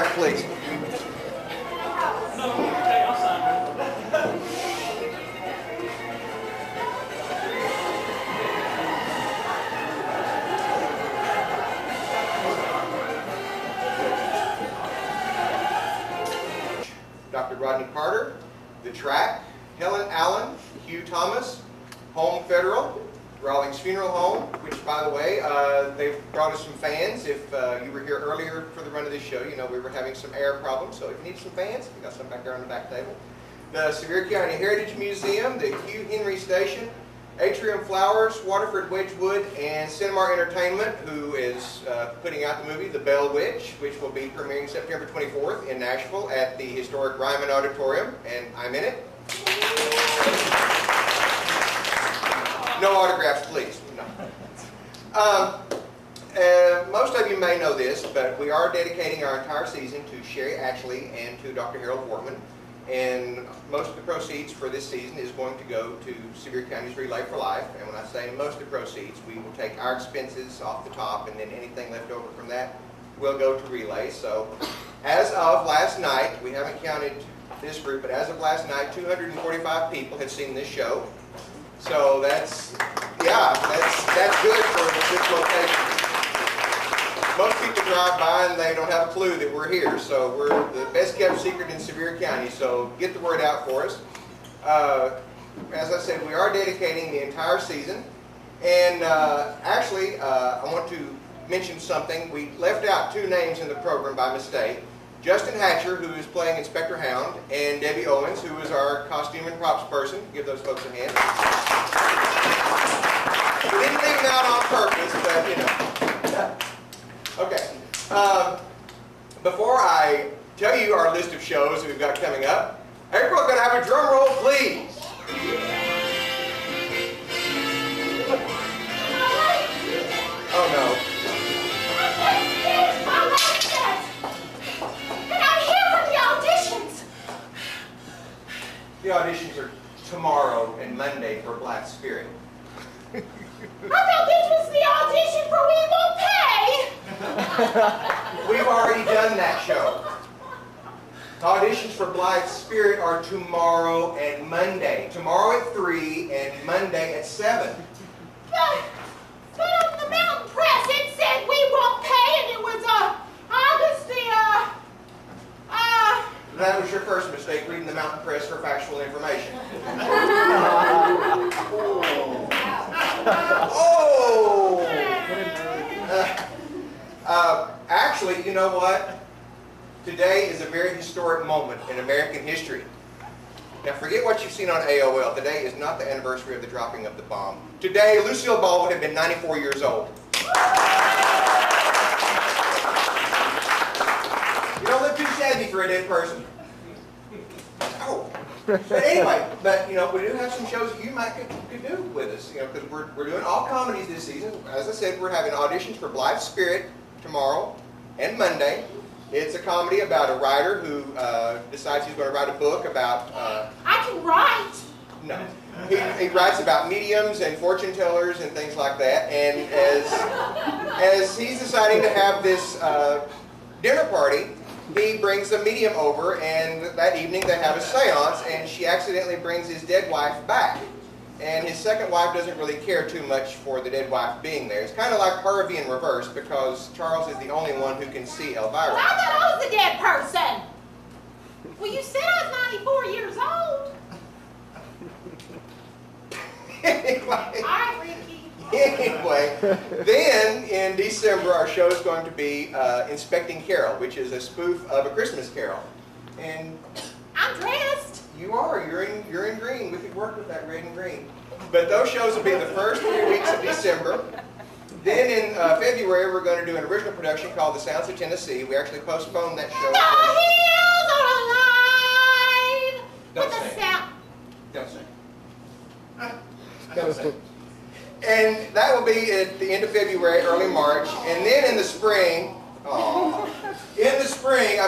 autographs, please. Dr. Rodney Carter, The Track, Helen Allen, Hugh Thomas, Home Federal, Rawlings Funeral Home, which, by the way, they've brought us some fans. If you were here earlier for the run of this show, you know we were having some air problems, so if you need some fans, we got some back there on the back table. The Sevierville County Heritage Museum, the Hugh Henry Station, Atrium Flowers, Waterford Wedgwood, and Cinemar Entertainment, who is putting out the movie The Bell Witch, which will be premiering September 24th in Nashville at the historic Ryman Auditorium, and I'm in it. No autographs, please. No. Most of you may know this, but we are dedicating our entire season to Sherry Ashley and to Dr. Harold Wortman. And most of the proceeds for this season is going to go to Sevier County's Relay for Life. And when I say most of the proceeds, we will take our expenses off the top, and then anything left over from that will go to Relay. So as of last night, we haven't counted this group, but as of last night, 245 people have seen this show. So that's good for this location. Most people drive by and they don't have a clue that we're here. So we're the best kept secret in Sevier County. So get the word out for us. As I said, we are dedicating the entire season. And actually, I want to mention something. We left out two names in the program by mistake. Justin Hatcher, who is playing Inspector Hound, and Debbie Owens, who is our costume and props person. Give those folks a hand. We didn't leave them out on purpose, but you know. Okay. Before I tell you our list of shows that we've got coming up, April, can I have a drum roll, please? Oh no. The auditions are tomorrow and Monday for Blight Spirit. I thought this was the audition for We Won't Pay! We've already done that show. The auditions for Blight Spirit are tomorrow and Monday. Tomorrow at 3 and Monday at 7. But on the Mountain Press it said We Won't Pay, and it was August the That was your first mistake, reading the Mountain Press for factual information. Actually, you know what? Today is a very historic moment in American history. Now, forget what you've seen on AOL. Today is not the anniversary of the dropping of the bomb. Today, Lucille Ball would have been 94 years old. You don't look too shabby for a dead person. Oh. But anyway, you know, we do have some shows you might could do with us, you know, because we're doing all comedies this season. As I said, we're having auditions for Blight Spirit tomorrow and Monday. It's a comedy about a writer who decides he's going to write a book about... I can write! No. He writes about mediums and fortune tellers and things like that. And as he's deciding to have this dinner party, he brings a medium over, and that evening they have a seance, and she accidentally brings his dead wife back. And his second wife doesn't really care too much for the dead wife being there. It's kind of like Harvey in reverse, because Charles is the only one who can see Elvira. Well, I thought I was the dead person! Well, you said I was 94 years old. Anyway. All right, Ricky. Anyway, then in December our show is going to be Inspecting Carol, which is a spoof of A Christmas Carol. And I'm dressed. you are. You're in green. We could work with that red and green. But those shows will be the first 3 weeks of December. Then in February we're going to do an original production called The Sounds of Tennessee. We actually postponed that show. The hills are alive with the sound. Don't say. Don't say. And that will be at the end of February, early March. And then in the spring, I'm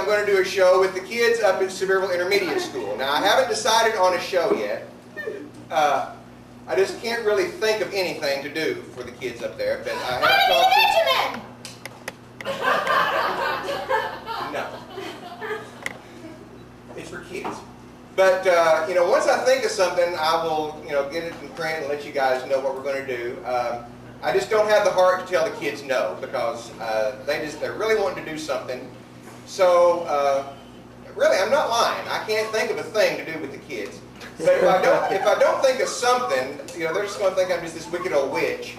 going to do a show with the kids up at Sevierville Intermediate School. Now, I haven't decided on a show yet. I just can't really think of anything to do for the kids up there. But I have talked to... Benjamin! No. But, you know, once I think of something, I will, you know, get it in print and let you guys know what we're going to do. I just don't have the heart to tell the kids no, because they're really wanting to do something. So, really, I'm not lying. I can't think of a thing to do with the kids. But if I don't think of something, you know, they're just going to think I'm just this wicked old witch.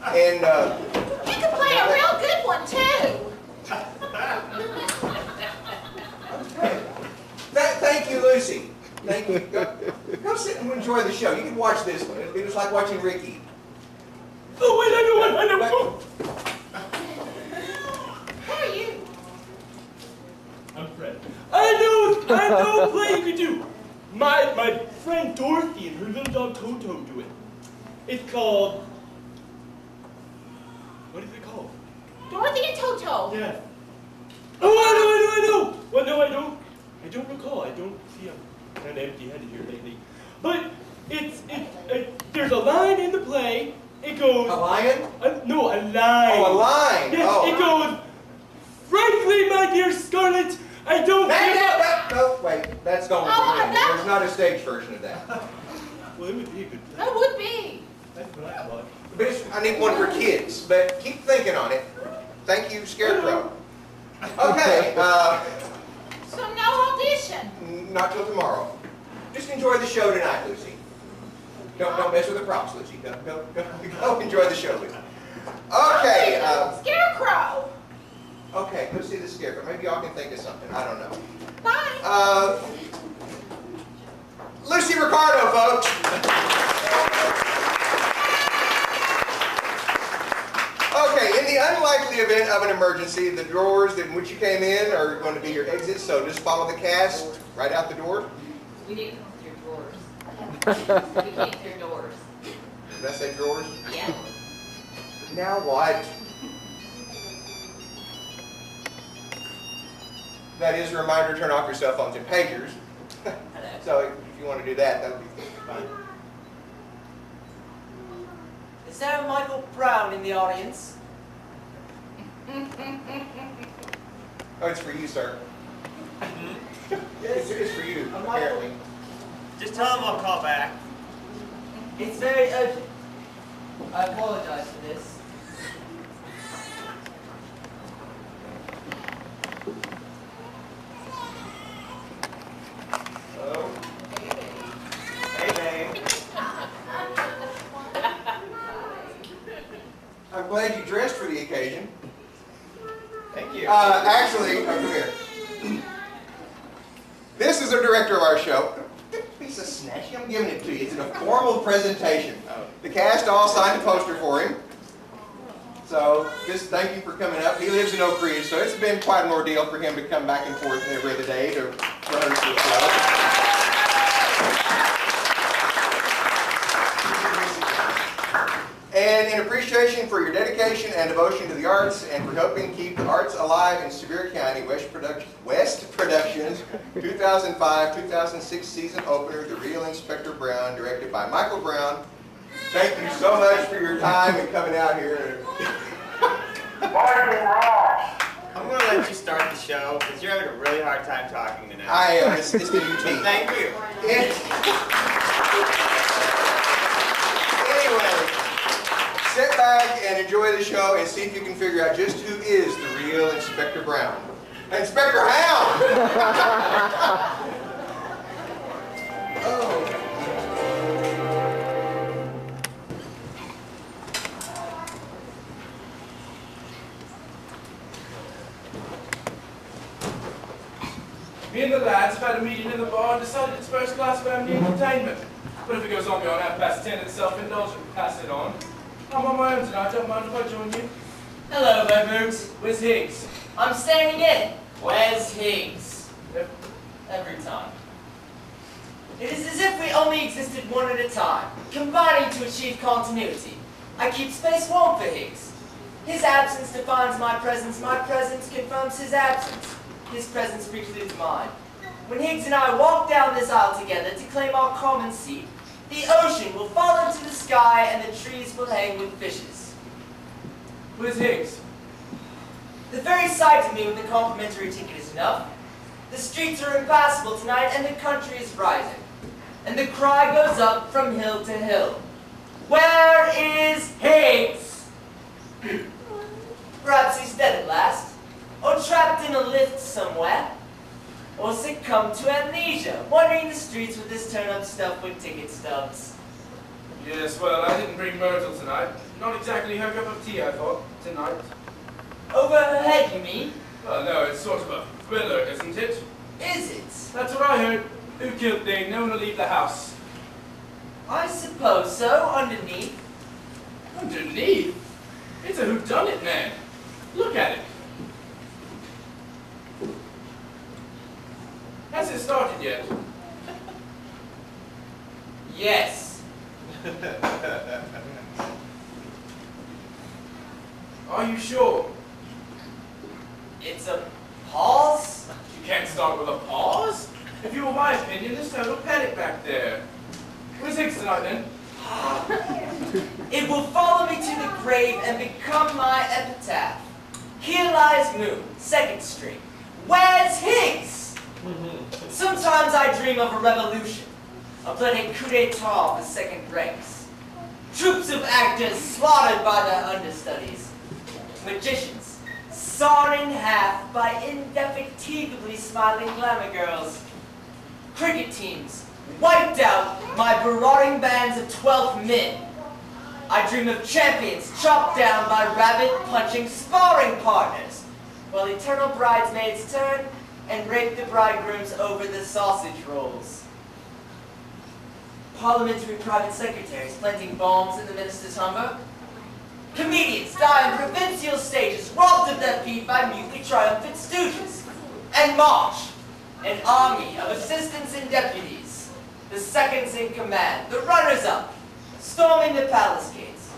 And You can play a real good one too. Thank you, Lucy. Thank you. Go sit and enjoy the show. You can watch this one. It was like watching Ricky. Oh wait, I know. Who are you? I'm Fred. I know a play you could do. My friend Dorothy and her little dog Toto do it. It's called. What is it called? Dorothy and Toto. Yeah. Oh, I know. Well, no, I don't recall. I don't see. I'm kind of empty-headed here lately. But there's a line in the play. It goes. A lion? No, a line. Oh, a line. Yes, oh. It goes. Frankly, my dear Scarlet, I don't give up. No, wait. That's going to win. There's not a stage version of that. Well, it would be a good play. That would be. That's what I thought. I need one for kids, but keep thinking on it. Thank you, Scarecrow. Okay. So no audition. Not till tomorrow. Just enjoy the show tonight, Lucy. Don't mess with the props, Lucy. Go enjoy the show, Lucy. Okay. Scarecrow. Okay, let's see the Scarecrow. Maybe y'all can think of something. I don't know. Bye. Lucy Ricardo, folks. Okay, in the unlikely event of an emergency, the doors in which you came in are going to be your exits, so just follow the cast right out the door. We need to come through drawers. We can't through doors. Did I say drawers? Yeah. Now what? That is a reminder to turn off your cell phones and pagers. So if you want to do that, that would be fine. Is there a Michael Brown in the audience? Oh, it's for you, sir. It's for you, apparently. Just tell him I'll call back. It's very urgent. I apologize for this. Hello? Hey, babe. I'm glad you dressed for the occasion. Thank you. Actually, come here. This is the director of our show. Piece of snatching, I'm giving it to you. It's in a formal presentation. The cast all signed a poster for him. So, just thank you for coming up. He lives in Oak Ridge, so it's been quite an ordeal for him to come back and forth every other day to rehearse this show. And in appreciation for your dedication and devotion to the arts and for helping keep the arts alive in Sevier County, West Productions 2005-2006 season opener, The Real Inspector Brown, directed by Michael Brown. Thank you so much for your time and coming out here. I'm going to let you start the show because you're having a really hard time talking tonight. I am. It's the UT. Thank you. Anyway, sit back and enjoy the show and see if you can figure out just who is the real Inspector Brown. Inspector Hound! Oh. Me and the lads have had a meeting in the bar and decided it's first class family entertainment. But if it goes on beyond 10:30 it's self-indulgent, pass it on. I'm on my own tonight, don't mind if I join you. Hello, Bedrooms. Where's Higgs? I'm staying in. Where's Higgs? Every time. It is as if we only existed one at a time, combining to achieve continuity. I keep space warm for Higgs. His absence defines my presence confirms his absence. His presence precludes mine. When Higgs and I walk down this aisle together to claim our common seat, the ocean will fall into the sky and the trees will hang with fishes. Where's Higgs? The very sight of me with a complimentary ticket is enough. The streets are impassable tonight, and the country is rising. And the cry goes up from hill to hill. Where is Higgs? Perhaps he's dead at last, or trapped in a lift somewhere, or succumbed to amnesia, wandering the streets with his turn-up stuffed with ticket stubs. Yes, well, I didn't bring Myrtle tonight. Not exactly her cup of tea, I thought, tonight. Over her head, you mean? Well, no, it's sort of a thriller, isn't it? Is it? That's what I heard. Who killed Dane? No one will leave the house. I suppose so, underneath. Underneath? It's a whodunit, man. Look at it. Has it started yet? Yes. Are you sure? It's a pause? You can't start with a pause? If you were my opinion, there's total panic back there. Where's Higgs tonight, then? It will follow me to the grave and become my epitaph. Here lies Moon, 2nd Street. Where's Higgs? Sometimes I dream of a revolution, a bloody coup d'etat of the second ranks. Troops of actors slaughtered by their understudies. Magicians, sawn in half by indefatigably smiling glamour girls. Cricket teams, wiped out by marauding bands of 12th men. I dream of champions chopped down by rabbit-punching sparring partners, while eternal bridesmaids turn and rape the bridegrooms over the sausage rolls. Parliamentary private secretaries planting bombs in the minister's humber. Comedians die on provincial stages, robbed of their feet by mutely triumphant stooges. And march, an army of assistants and deputies, the seconds in command, the runners-up, storming the palace gates,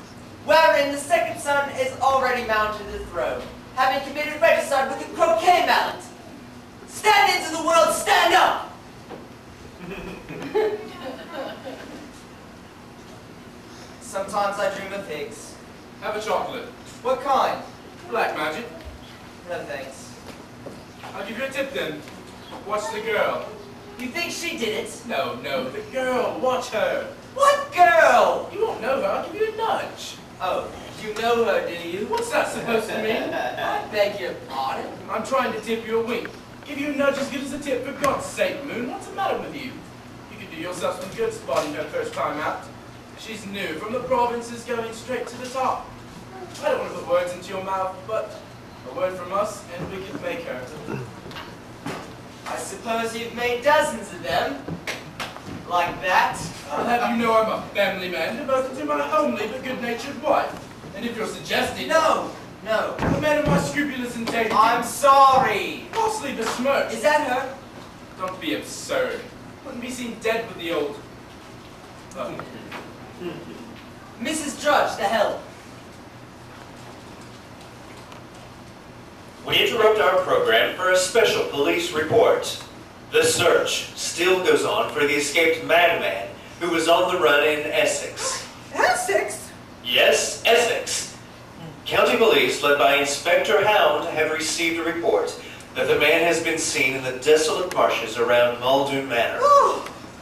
wherein the second son is already mounted the throne, having committed regicide with a croquet mallet. Stand into the world, stand up! Sometimes I dream of Higgs. Have a chocolate. What kind? Black magic. No thanks. I'll give you a tip then. Watch the girl. You think she did it? No, the girl. Watch her. What girl? You won't know her. I'll give you a nudge. Oh, you know her, do you? What's that supposed to mean? I beg your pardon. I'm trying to tip you a wink. Give you a nudge as good as a tip, for God's sake, Moon. What's the matter with you? You could do yourself some good spotting her first time out. She's new, from the provinces, going straight to the top. I don't want to put words into your mouth, but a word from us, and we can make her. I suppose you've made dozens of them. Like that. I'll have you know I'm a family man, devoted to my homely but good-natured wife. And if you're suggesting... No. A man of my scrupulous integrity... I'm sorry. Falsely besmirched. Is that her? Don't be absurd. Wouldn't be seen dead with the old... Mrs. Drudge, the hell. We interrupt our program for a special police report. The search still goes on for the escaped madman who was on the run in Essex. Essex? Yes, Essex. County police, led by Inspector Hound, have received a report that the man has been seen in the desolate marshes around Muldoon Manor.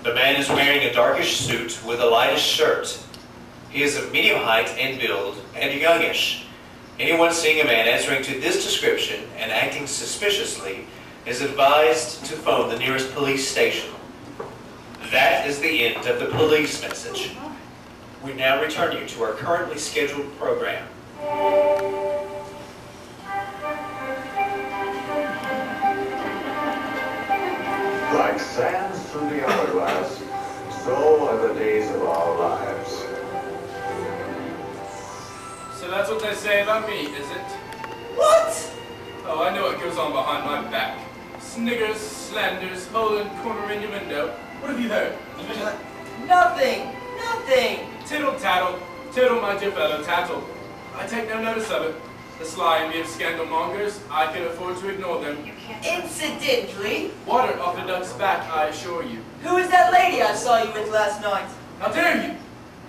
The man is wearing a darkish suit with a lightish shirt. He is of medium height and build, and youngish. Anyone seeing a man answering to this description and acting suspiciously is advised to phone the nearest police station. That is the end of the police message. We now return you to our currently scheduled program. Like sands through the hourglass, so are the days of our lives. So that's what they say about me, is it? What? Oh, I know what goes on behind my back. Sniggers, slanders, hole and corner innuendo. What have you heard? Nothing. Tittle tattle, tittle my dear fellow tattle. I take no notice of it. The sly and mere scandal mongers, I can afford to ignore them. Incidentally, Water off the duck's back, I assure you. who is that lady I saw you with last night? How dare you?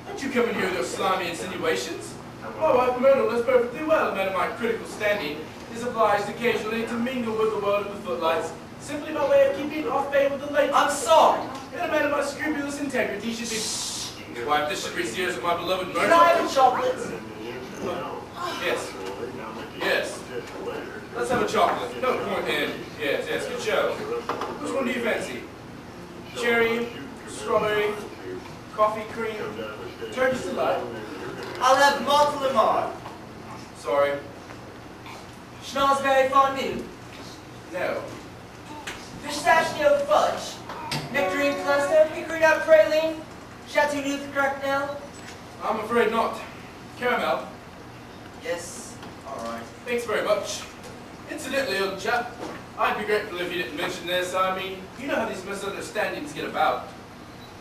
Don't you come in here with those slimy insinuations. My wife Myrtle does perfectly well, a man of my critical standing, is obliged occasionally to mingle with the world of the footlights, simply by way of keeping off bay with the ladies. I'm sorry. And a man of my scrupulous integrity should be... Why, this should be serious of my beloved Myrtle. Can I have a chocolate? Yes. Yes. Let's have a chocolate. No point in. Yes, yes, good show. Which one do you fancy? Cherry, strawberry, coffee cream, Turkish delight. I'll have malt lamar. Sorry. Schnozberry fondue. No. Pistachio fudge. Nectarine cluster. Hickory nut praline. Chateauneuf cracknel. I'm afraid not. Caramel. Yes. All right. Thanks very much. Incidentally, old chap, I'd be grateful if you didn't mention this. I mean, you know how these misunderstandings get about.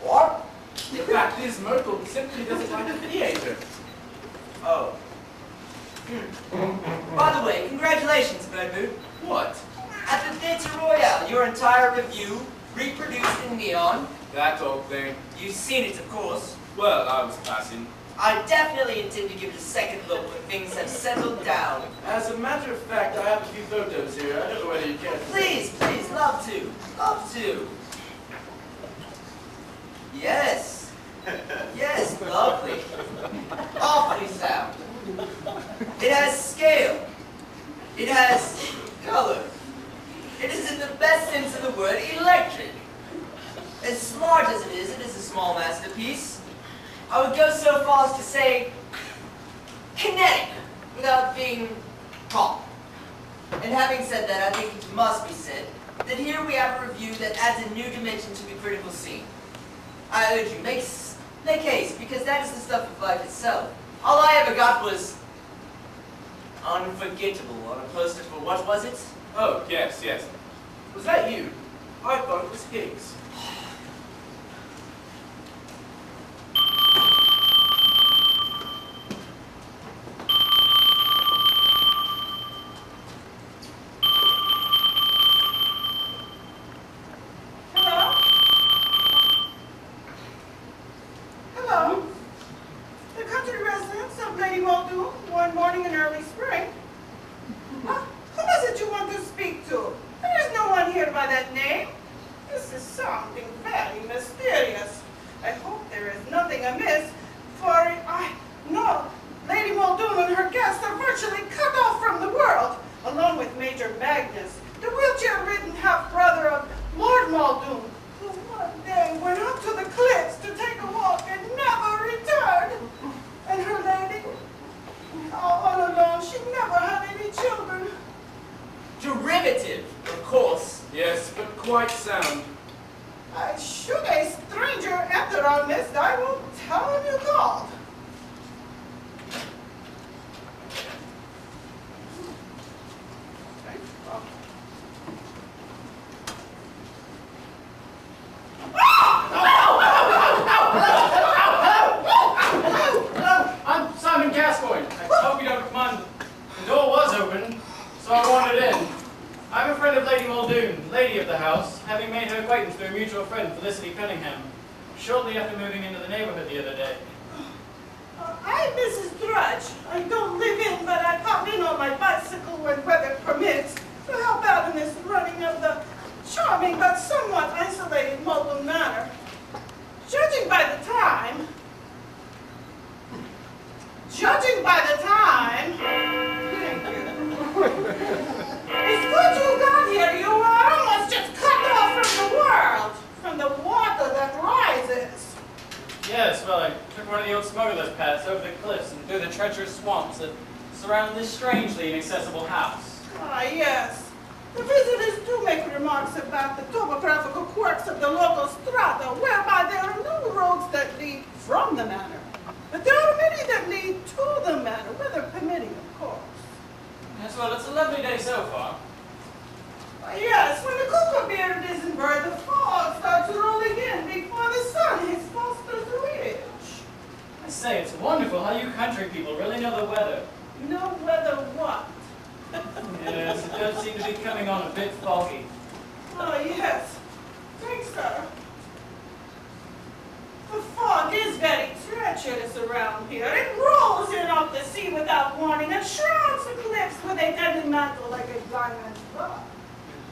What? The fact is, Myrtle simply doesn't like the theater. Oh. By the way, congratulations, Bedboot. What? At the Theatre Royale, your entire review, reproduced in neon. That old thing. You've seen it, of course. Well, I was passing. I definitely intend to give it a second look when things have settled down. As a matter of fact, I have a few photos here. I don't know whether you care. Please, please, love to. Love to. Yes. Yes, lovely. Awfully sound. It has scale. It has color. It is, in the best sense of the word, electric. As smart as it is a small masterpiece. I would go so far as to say kinetic, without being tall. And having said that, I think it must be said that here we have a review that adds a new dimension to the critical scene. I urge you, make haste, because that is the stuff of life itself. All I ever got was unforgettable on a poster for, what was it? Oh, yes, yes. Was that you? I thought it was Higgs.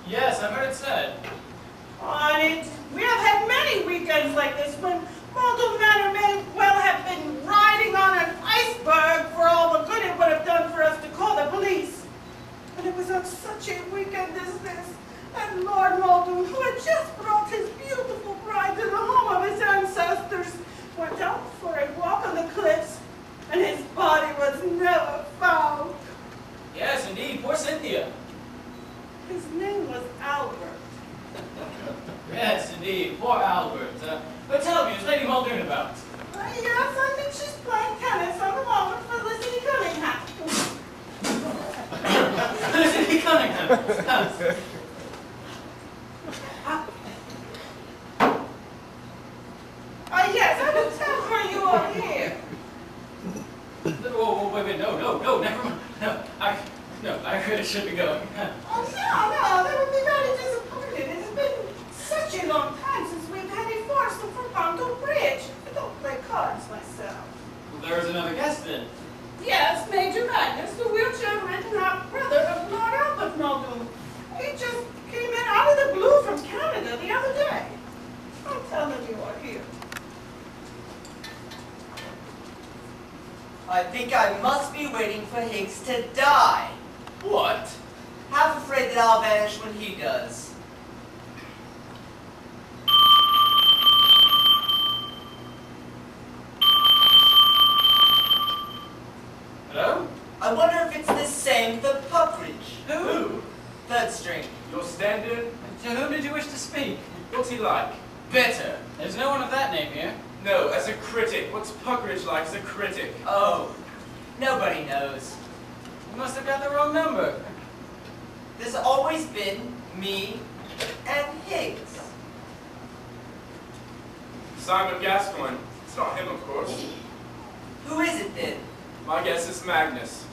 Yes, I've heard it said. And Lord Muldoon, who had just brought his beautiful bride to the home of his ancestors, went out for a walk on the cliffs, and his body was never found. Yes, indeed. Poor Cynthia. His name was Albert. Yes, indeed. Poor Albert. But tell me, is Lady Muldoon about? Yes, I think she's playing tennis on the lawn for Lizzie Cunningham. Lizzie Cunningham. Yes, I will tell her you are here. Oh, wait, no, never mind. No, I really should be going. Oh, no, they would be very disappointed. It has been such a long time since we've had a foursome for Pondo Bridge. I don't play cards myself. Well, there's another guest then. Yes, Major Magnus, the wheelchair-ridden half-brother of Lord Albert Muldoon. He just came in out of the blue from Canada the other day. I'll tell them you are here. I think I must be waiting for Higgs to die. What? Half afraid that I'll vanish when he does. Hello? I wonder if it's the same for Puckridge. Who? Third string. Your stand-in? To whom did you wish to speak? What's he like? Bitter. There's no one of that name here. No, as a critic. What's Puckridge like as a critic? Oh, nobody knows. You must have got the wrong number. There's always been me and Higgs. Simon Gascoigne. It's not him, of course. Who is it then? My guess is Magnus.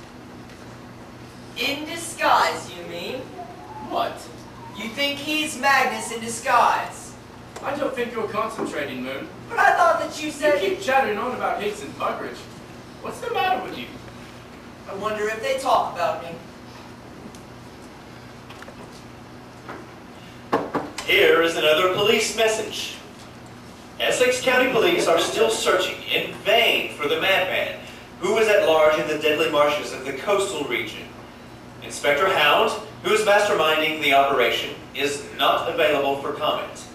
In disguise, you mean? What? You think he's Magnus in disguise? I don't think you're concentrating, Moon. But I thought that you You said... keep chattering on about Higgs and Puckridge. What's the matter with you? I wonder if they talk about me. Here is another police message. Essex County Police are still searching in vain for the madman who was at large in the deadly marshes of the coastal region. Inspector Hound, who is masterminding the operation, is not available for comment,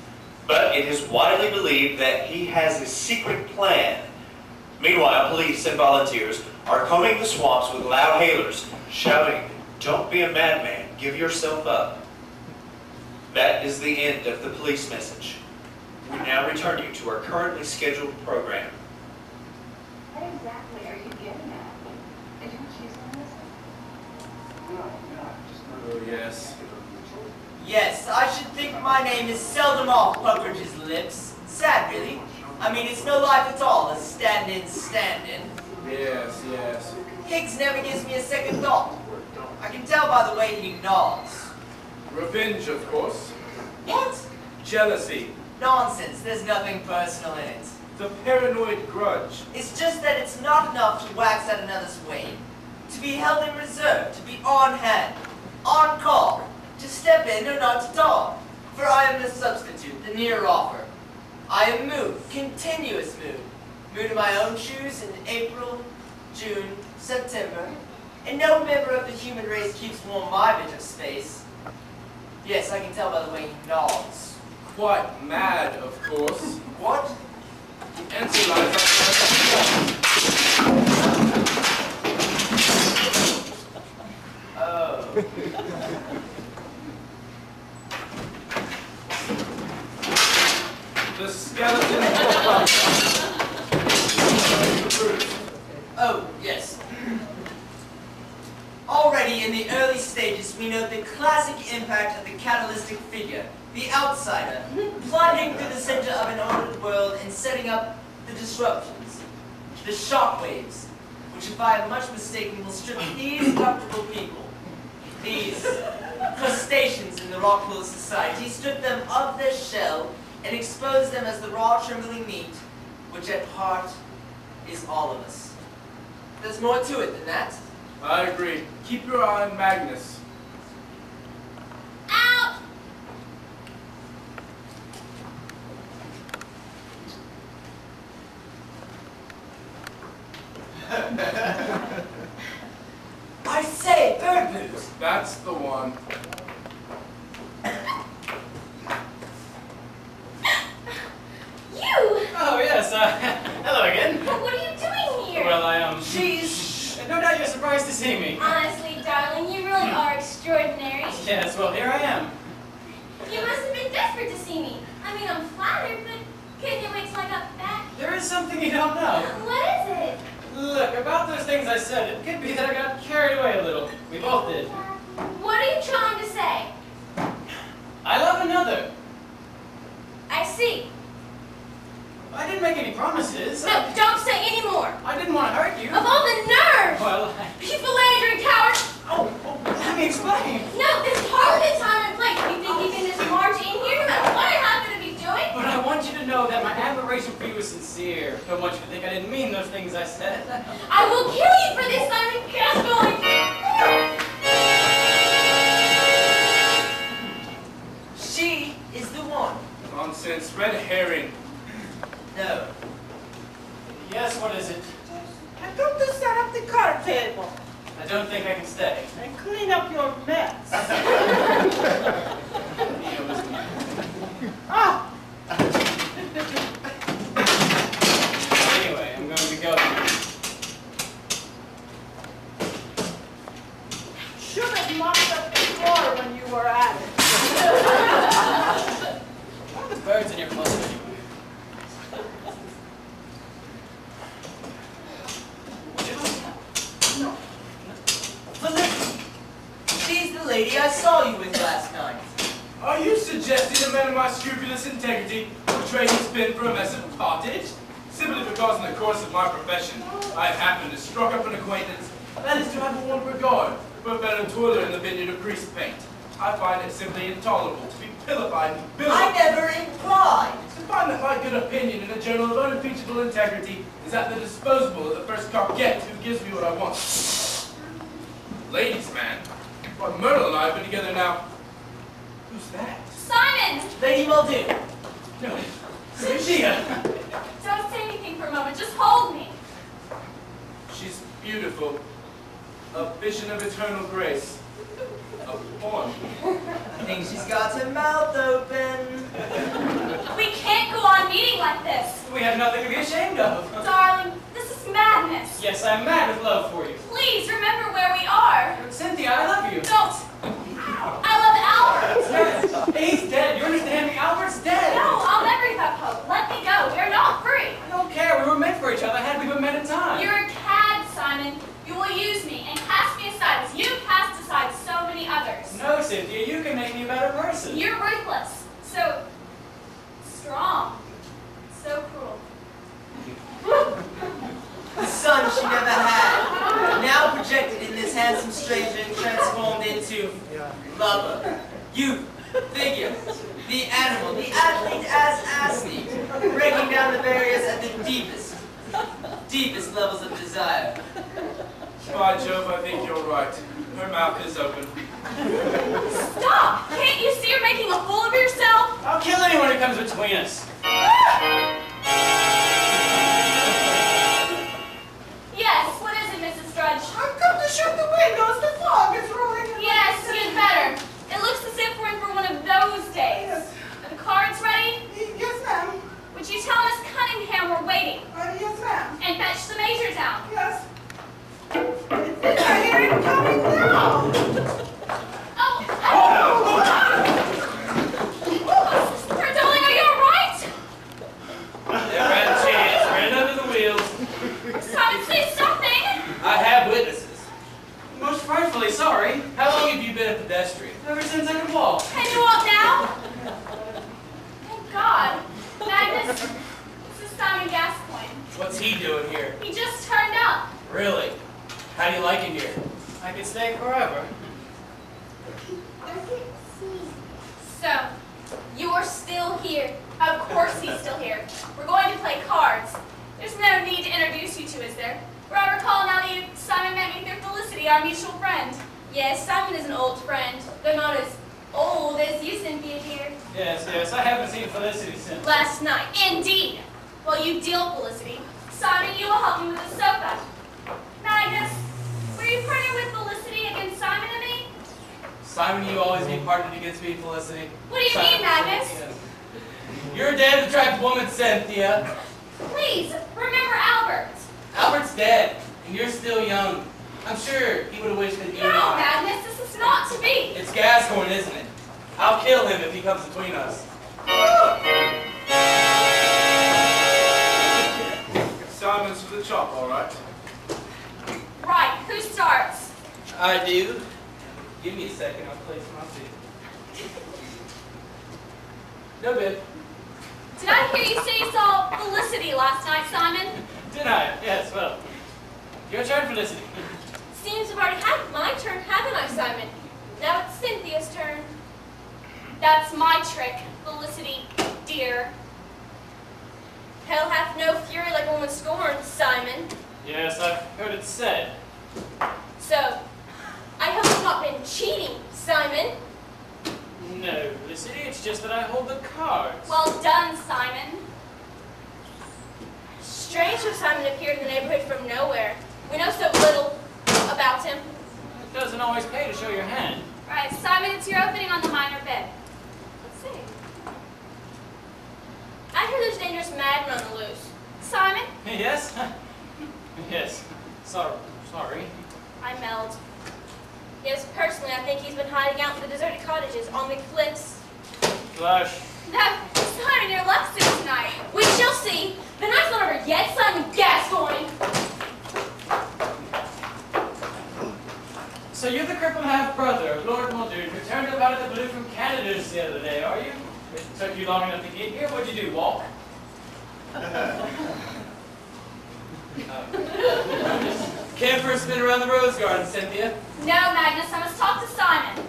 but it is widely believed that he has a secret plan. Meanwhile, police and volunteers are combing the swamps with loud hailers, shouting, "Don't be a madman, give yourself up." That is the end of the police message. We now return you to our currently scheduled program. What exactly are you getting at? Didn't you send this? Oh, yes. Yes, I should think my name is seldom off Puckridge's lips. Sad, really. I mean, it's no life at all, a stand-in, stand-in. Yes, yes. Higgs never gives me a second thought. I can tell by the way he nods. Revenge, of course. What? Jealousy. Nonsense, there's nothing personal in it. The paranoid grudge. It's just that it's not enough to wax at another's wane. To be held in reserve, to be on hand, on call, to step in or not at all. For I am the substitute, the near offer. I am mood, continuous mood. Mood in my own shoes in April, June, September, and no member of the human race keeps warm my bit of space. Yes, I can tell by the way he nods. Quite mad, of course. What? The answer lies outside Oh. the skeleton. Oh, yes. Already in the early stages, we note the classic impact of the catalytic figure, the outsider, plunging through the center of an ordered world and setting up the disruptions, the shock waves, which if I am much mistaken will strip these comfortable people, these crustaceans in the rock pool society, strip them of their shell and expose them as the raw trembling meat, which at heart is all of us. There's more to it than that. I agree. Keep your eye on Magnus. Out! I say, bird boots. That's the one. Yes, hello again. What are you doing here? Well, She's... No doubt you're surprised to see me. Honestly, darling, you really are extraordinary. Yes, well, here I am. You must have been desperate to see me. I mean, I'm flattered, but couldn't you wait till I got back? There is something you don't know. What is it? Look, about those things I said, it could be that I got carried away a little. We both did. What are you trying to say? I love another. I see. I didn't make any promises. No, don't say any more. I didn't want to hurt you. Of all the nerve! Well, You philandering coward! Oh, let me explain. No, this is hardly the time and place. You think you can just march in here no matter what I happen to be doing? But I want you to know that my admiration for you is sincere. I don't want you to think I didn't mean those things I said. I will kill you for this, Simon Gascoigne! She is the one. Nonsense, red herring. No. Yes, what is it? And don't just set up the card table I don't think I can stay. and clean up your mess. Ah! Anyway, I'm going to go. Should have mopped up the floor when you were at it. The birds in your closet anyway. No. Felicity. She's the lady I saw you with last night. Are you suggesting a man of my scrupulous integrity would trade his spin for a mess of pottage? Simply because in the course of my profession, I have happened to struck up an acquaintance that is to have a warm regard for a fellow toiler in the vineyard of grease paint. I find it simply intolerable to be pillified and I never implied. To find that my good opinion in a journal of unimpeachable integrity is at the disposal of the first coquette who gives me what I want. Ladies, man. Why, Myrtle and I have been together now. Who's that? Simon! Lady Muldoon. No, Lucia. Don't say anything for a moment, just hold me. She's beautiful. A vision of eternal grace. A poem. I think she's got her mouth open. We can't go on meeting like this. We have nothing to be ashamed of. Darling, this is madness. Yes, I'm mad with love for you. Please remember where we are. Cynthia, I love you. Don't. I love Albert. He's dead. You understand me? Albert's dead. No, I'll never give up hope. Let me go. We're not free. I don't care. We were meant for each other had we been met in time. You're a cad, Simon. You will use me and cast me aside as you cast aside so many others. No, Cynthia, you can make me a better person. You're ruthless. So strong. So cruel. The son she never had. Now projected in this handsome stranger and transformed into lover, youth, figure, the animal, the athlete as athlete, breaking down the barriers at the deepest levels of desire. By Jove, I think you're right. Her mouth is open. Stop! Can't you see you're making a fool of yourself? I'll kill anyone who comes between us. Yes, what is it, Mrs. Drudge? I've come to shut the windows. The fog is rolling in. Yes, you'd better. It looks as if we're in for one of those days. Yes. Are the cards ready? Yes, ma'am. Would you tell Miss Cunningham we're waiting? Yes, ma'am. And fetch the major down. Yes. I hear him coming now. Sister Dolly, are you all right? They're red chairs, ran under the wheels. Simon, say something. I have witnesses. Most frightfully sorry. How long have you been a pedestrian? Ever since I could walk. Can you walk now? Thank God. Magnus, this is Simon Gascoigne. What's he doing here? He just turned up. Really? How do you like it here? I could stay forever. So, you're still here. Of course he's still here. We're going to play cards. There's no need to introduce you two, is there? Where I recall now that you, Simon, met me through Felicity, our mutual friend. Yes, Simon is an old friend, though not as old as you, Cynthia, dear. Yes, I haven't seen Felicity since. Last night, indeed. While you deal Felicity, Simon, you will help me with the sofa. Magnus, were you partnered with Felicity against Simon and me? Simon, you always be partnered against me, Felicity. What do you mean, Magnus? You're a damn attractive woman, Cynthia. Please, remember Albert. Albert's dead, and you're still young. I'm sure he would have wished that you No, and I... Magnus, this is not to be. It's Gascoigne, isn't it? I'll kill him if he comes between us. Simon's for the chop, all right. Right, who starts? I do. Give me a second, I'll place my seat. No good. Did I hear you say you saw Felicity last night, Simon? Did I? Yes, well. Your turn, Felicity. Seems I've already had my turn, haven't I, Simon? Now it's Cynthia's turn. That's my trick, Felicity, dear. Hell hath no fury like one with scorn, Simon. Yes, I've heard it said. So, I hope you've not been cheating, Simon. No, Felicity, it's just that I hold the cards. Well done, Simon. Strange how Simon appeared in the neighborhood from nowhere. We know so little about him. It doesn't always pay to show your hand. Right, Simon, it's your opening on the minor bed. Let's see. I hear there's a dangerous madman on the loose. Simon? Yes? Yes. Sorry. I meld. Yes, personally, I think he's been hiding out in the deserted cottages on the cliffs. Flush. No, Simon, your luck's in tonight. We shall see. The night's not over yet, Simon Gascoigne. So you're the crippled half-brother of Lord Muldoon who turned up out of the blue from Canada just the other day, are you? It took you long enough to get here. What'd you do, walk? Care for a spin around the rose garden, Cynthia? No, Magnus, I must talk to Simon.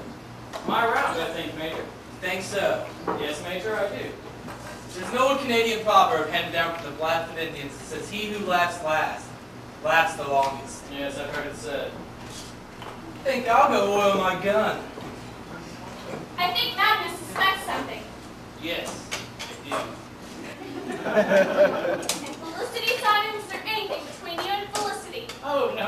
My round, I think, Major. Think so? Yes, Major, I do. There's an old Canadian proverb handed down from the Blackfoot Indians that says, "He who laughs last, laughs the longest." Yes, I've heard it said. I think I'll go oil my gun. I think Magnus suspects something. Yes, I do. And Felicity, Simon, is there anything between you and Felicity? Oh, no.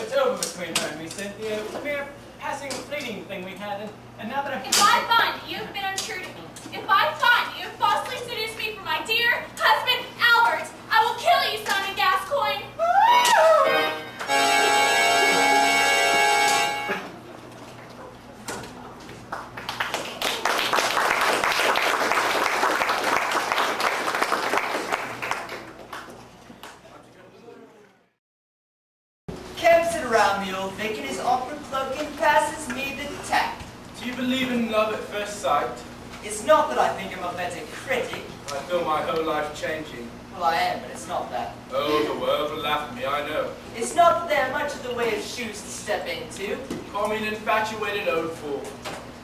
It's over between her and me, Cynthia. It was a mere passing, fleeting thing we had, and now that I've... If I find that you have been untrue to me, if I find that you have falsely seduced me for my dear husband, Albert, I will kill you, Simon Gascoigne. Camps it around the old Vic in his opera cloak and passes me the tack. Do you believe in love at first sight? It's not that I think I'm a better critic. I feel my whole life changing. Well, I am, but it's not that. Oh, the world will laugh at me, I know. It's not that they're much of the way of shoes to step into. Call me an infatuated old fool.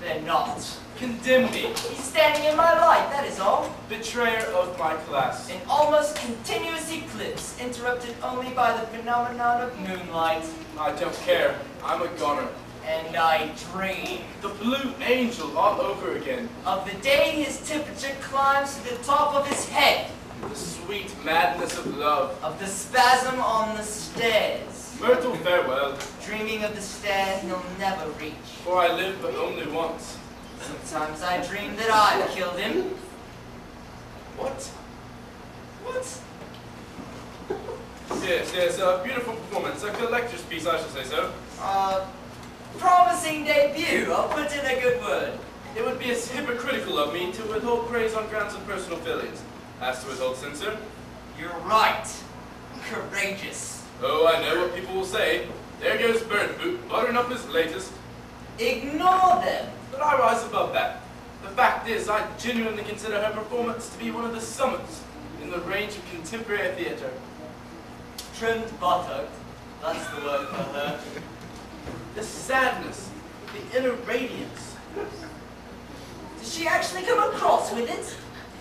They're not. Condemn me. He's standing in my light, that is all. Betrayer of my class. An almost continuous eclipse, interrupted only by the phenomenon of moonlight. I don't care. I'm a goner. And I dream. The blue angel all over again. Of the day his temperature climbs to the top of his head. The sweet madness of love. Of the spasm on the stairs. Myrtle, farewell. Dreaming of the stair he'll never reach. For I live but only once. Sometimes I dream that I've killed him. What? Yes, a beautiful performance. A collector's piece, I should say so. Promising debut. I'll put in a good word. It would be as hypocritical of me to withhold praise on grounds of personal feelings as to withhold censure. You're right. Courageous. Oh, I know what people will say. There goes Bird Boot, buttering up his latest. Ignore them. But I rise above that. The fact is, I genuinely consider her performance to be one of the summits in the range of contemporary theatre. Trimmed buttock. That's the word for her. The sadness, the inner radiance. Does she actually come across with it?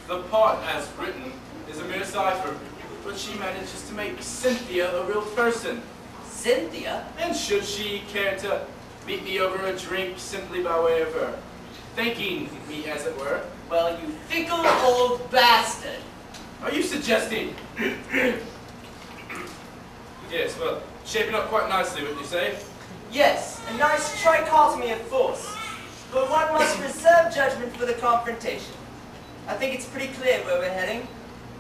The part, as written, is a mere cipher, but she manages to make Cynthia a real person. Cynthia? And should she care to meet me over a drink simply by way of her thanking me, as it were? Well, you fickle old bastard. Are you suggesting? Yes, well, shaping up quite nicely, wouldn't you say? Yes, a nice trichotomy of force. But one must reserve judgment for the confrontation. I think it's pretty clear where we're heading.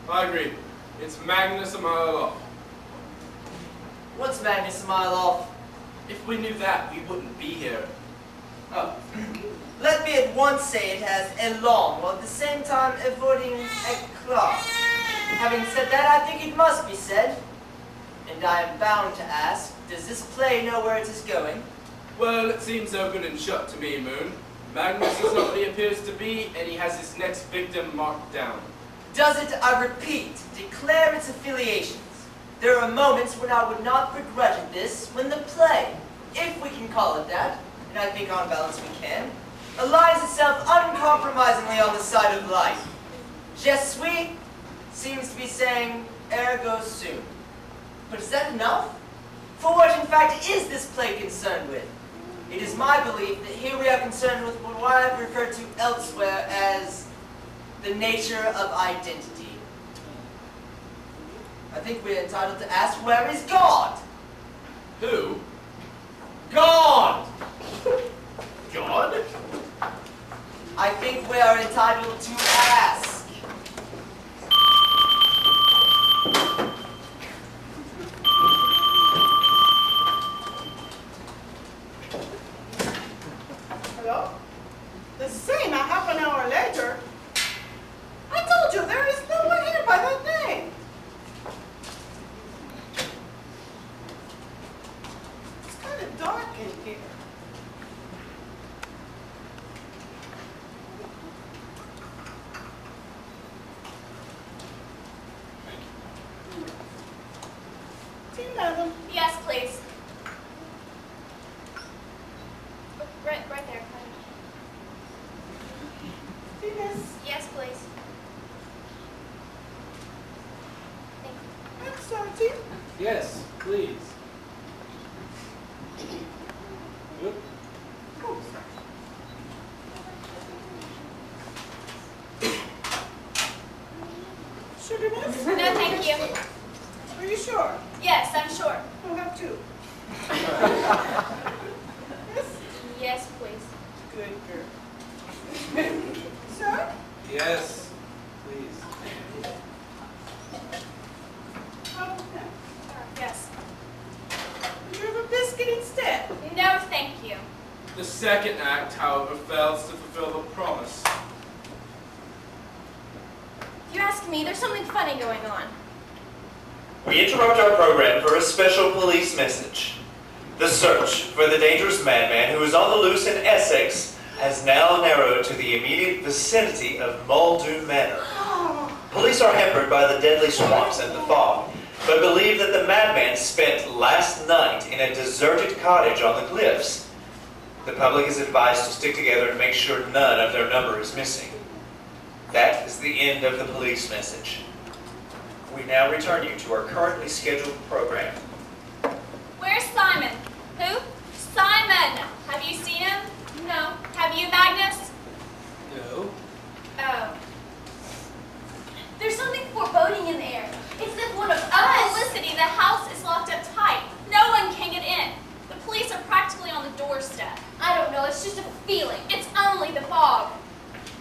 I agree. It's Magnus a mile off. What's Magnus a mile off? If we knew that, we wouldn't be here. Oh. Let me at once say it has a long, while at the same time avoiding a claw. Having said that, I think it must be said. And I am bound to ask, does this play know where it is going? Well, it seems open and shut to me, Moon. Magnus is not what he appears to be, and he has his next victim marked down. Does it, I repeat, declare its affiliations? There are moments when I would not begrudge it this, when the play, if we can call it that, and I think on balance we can, aligns itself uncompromisingly on the side of life. Je suis seems to be saying, ergo sum. But is that enough? For what in fact is this play concerned with? It is my belief that here we are concerned with what I have referred to elsewhere as the nature of identity. I think we are entitled to ask, where is God? Who? God! God? I think we are entitled to ask. Hello? The same a half an hour later. I told you there is no one here by that name. It's kind of dark in here. Tea, madam. Yes, please. Right there. Tea, miss. Yes, please. Thank you. I'm sorry, tea. Yes, please. Good. Oh, sugar, miss? No, thank you. Are you sure? Yes, I'm sure. I'll have two. Yes? Yes, please. Good girl. Sir? Yes, please. Oh, no. Yes. You have a biscuit instead. No, thank you. The second act, however, fails to fulfill the promise. You ask me, there's something funny going on. We interrupt our program for a special police message. The search for the dangerous madman who is on the loose in Essex has now narrowed to the immediate vicinity of Muldoon Manor. Police are hampered by the deadly swamps and the fog, but believe that the madman spent last night in a deserted cottage on the cliffs. The public is advised to stick together and make sure none of their number is missing. That is the end of the police message. We now return you to our currently scheduled program. Where's Simon? Who? Simon! Have you seen him? No. Have you, Magnus? No. Oh. There's something foreboding in the air. It's as if one of us. Felicity, the house is locked up tight. No one can get in. The police are practically on the doorstep. I don't know, it's just a feeling. It's only the fog.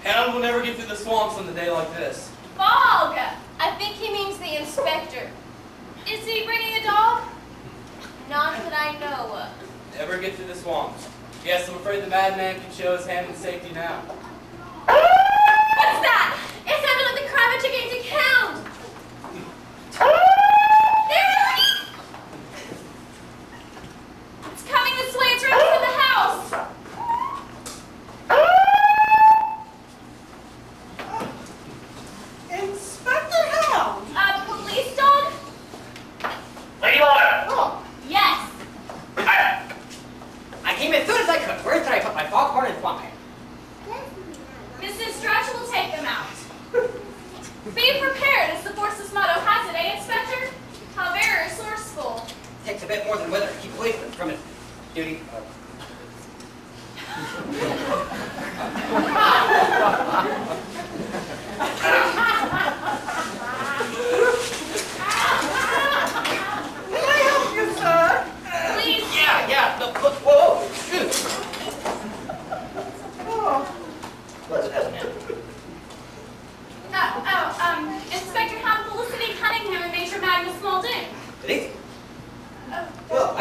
Hound will never get through the swamps on a day like this. Fog! I think he means the inspector. Is he bringing a dog? Not that I know of. Never get through the swamps. Yes, I'm afraid the madman can show his hand in safety now. What's that? It sounded like the cry of a gigantic hound. There it is! It's coming this way. It's right for the house. Inspector Hound. A police dog? Lady Laura! Oh, Yes. I came as soon as I could. Where did I put my foghorn and why?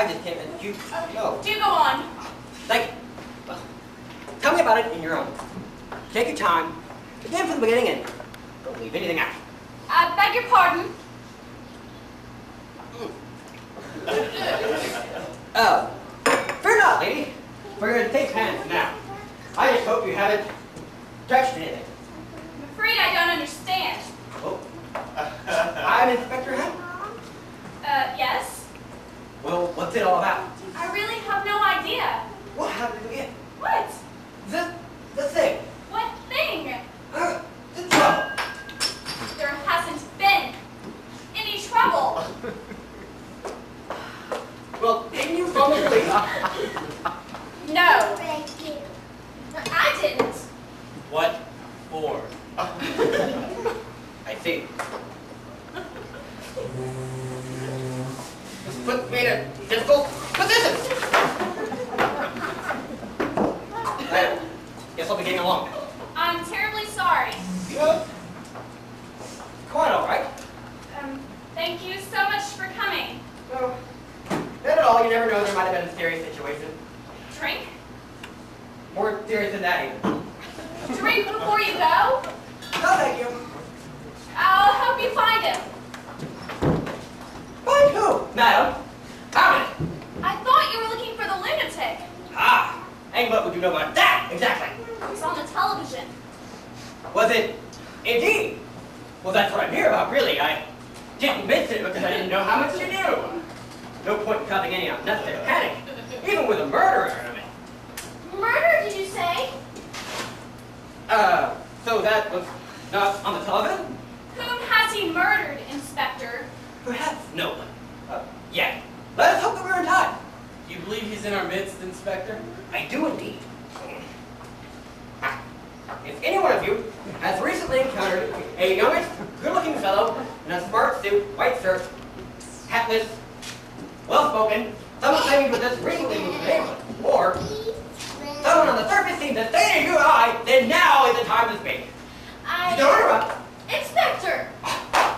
I just can't let you know. Do go on. Thank you. Well, tell me about it in your own words. Take your time, begin from the beginning, and don't leave anything out. I beg your pardon. Fear not, lady, for you're in safe hands now. I just hope you haven't touched anything. I'm afraid I don't understand. Oh. I'm Inspector Hound. Yes? Well, what's it all about? I really have no idea. Well, how did we get? What? The thing. What thing? The trouble. There hasn't been any trouble. Well, didn't you phone the police? No. I didn't. What for? I see. This puts me in a difficult position. I guess I'll be getting along. I'm terribly sorry. Quite all right. Thank you so much for coming. No, not at all. You never know. There might have been a serious situation. Drink? More serious than that, even. Drink before you go? No, thank you. I'll help you find him. Find who, madam? How many? I thought you were looking for the lunatic. Ah, and what would you know about that, exactly? He's on the television. Was it indeed? Well, that's what I'm here about, really. I didn't mention it because I didn't know how much you knew. No point in causing any unnecessary panic, even with a murderer in it. Murder, did you say? So that was not on the television? Whom has he murdered, Inspector? Perhaps no one. Yet. Let us hope that we're in time. Do you believe he's in our midst, Inspector? I do indeed. If any one of you has recently encountered a youngish, good-looking fellow in a smart suit, white shirt, hatless, well-spoken, someone claiming with this recently moved neighborhood, or someone on the surface seems to say to you and I, then now is the time to speak. Don't interrupt. Inspector!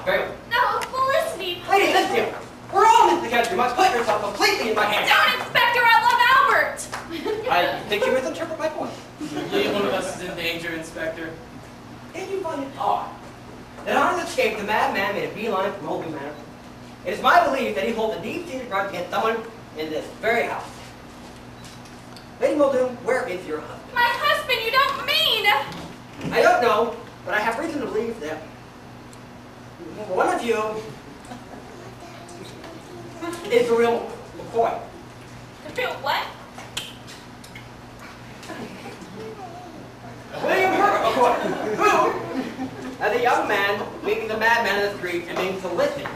Very well. No, Felicity, Lady, please. listen to you. We're all in this together. You must put yourself completely in my hands. Don't, Inspector, I love Albert! I think you misinterpret my point. Do you believe one of us is in danger, Inspector? Did you find it odd that on his escape, the madman made a beeline from Muldoon Manor? It is my belief that he holds a deep-seated grudge against someone in this very house. Lady Muldoon, where is your husband? My husband, you don't mean! I don't know, but I have reason to believe that one of you is the real McCoy. The real what? William Herbert McCoy, who, as a young man, meeting the madman in the street and being solicited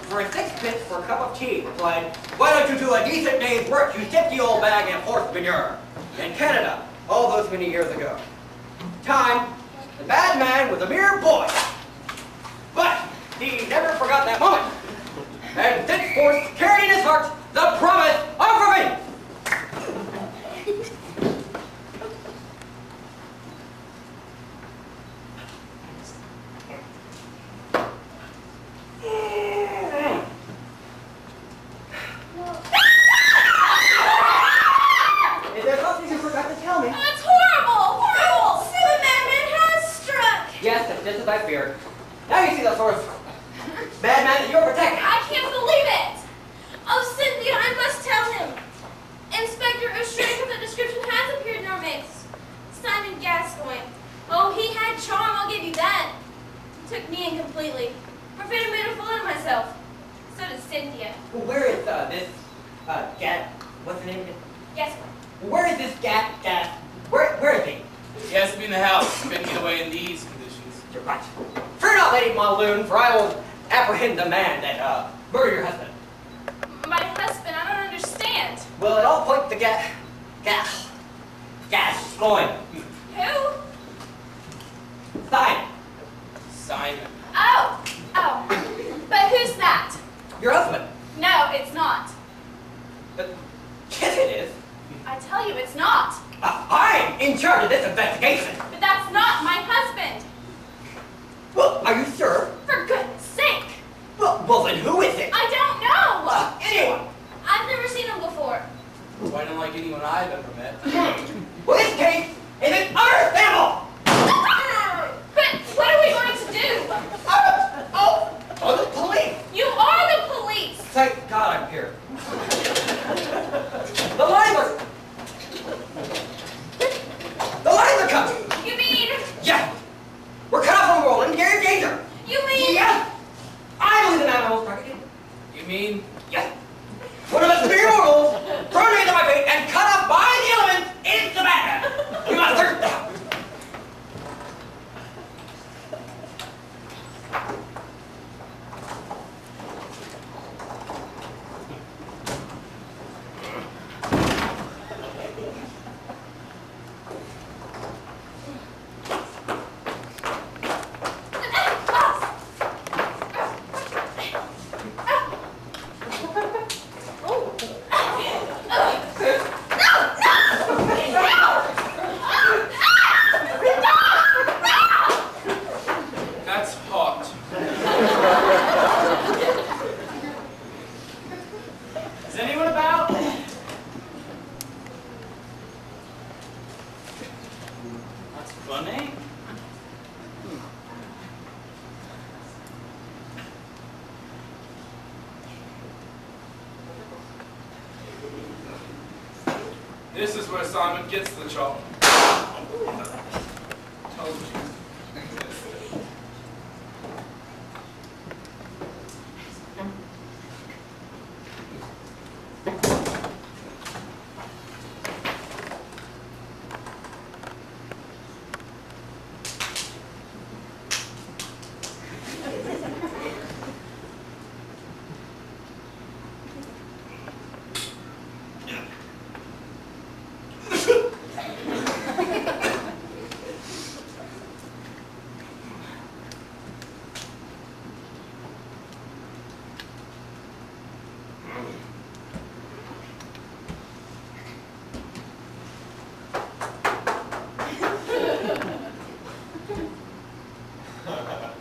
for a sixpence for a cup of tea, replied, "Why don't you do a decent day's work, you tipsy old bag of horse manure?" In Canada, all those many years ago. Time, the madman was a mere boy. But he never forgot that moment. And thenceforth carried in his heart the promise of revenge. Is there something you forgot to tell me? That's horrible! Horrible! The madman has struck! Yes, that's just as I feared. Now you see the sort of madman that you're protecting. I can't believe it! Oh, Cynthia, I must tell him. Inspector, a shrink of the description has appeared in our midst. Simon Gascoigne. Oh, he had charm, I'll give you that. He took me in completely. I'm afraid I made a fool of myself. So did Cynthia. Well, where is this, Gat, what's the name of it? Gascoigne. Where is this Gat, where is he? He has to be in the house. He couldn't get away in these conditions. You're right. Fear not, Lady Muldoon, for I will apprehend the man that, murdered your husband. My husband, I don't understand. Well, it all points to Gascoigne. Who? Simon, Simon. Oh! But who's that? your husband. No, it's not. Yes, it is. I tell you, it's not. I'm in charge of this investigation. But that's not my husband. Well, are you sure? For goodness sake. Well, then who is it? I don't know. Anyone. I've never seen him That's hot. Is anyone about? That's funny. This is where Simon gets the chop. Told you.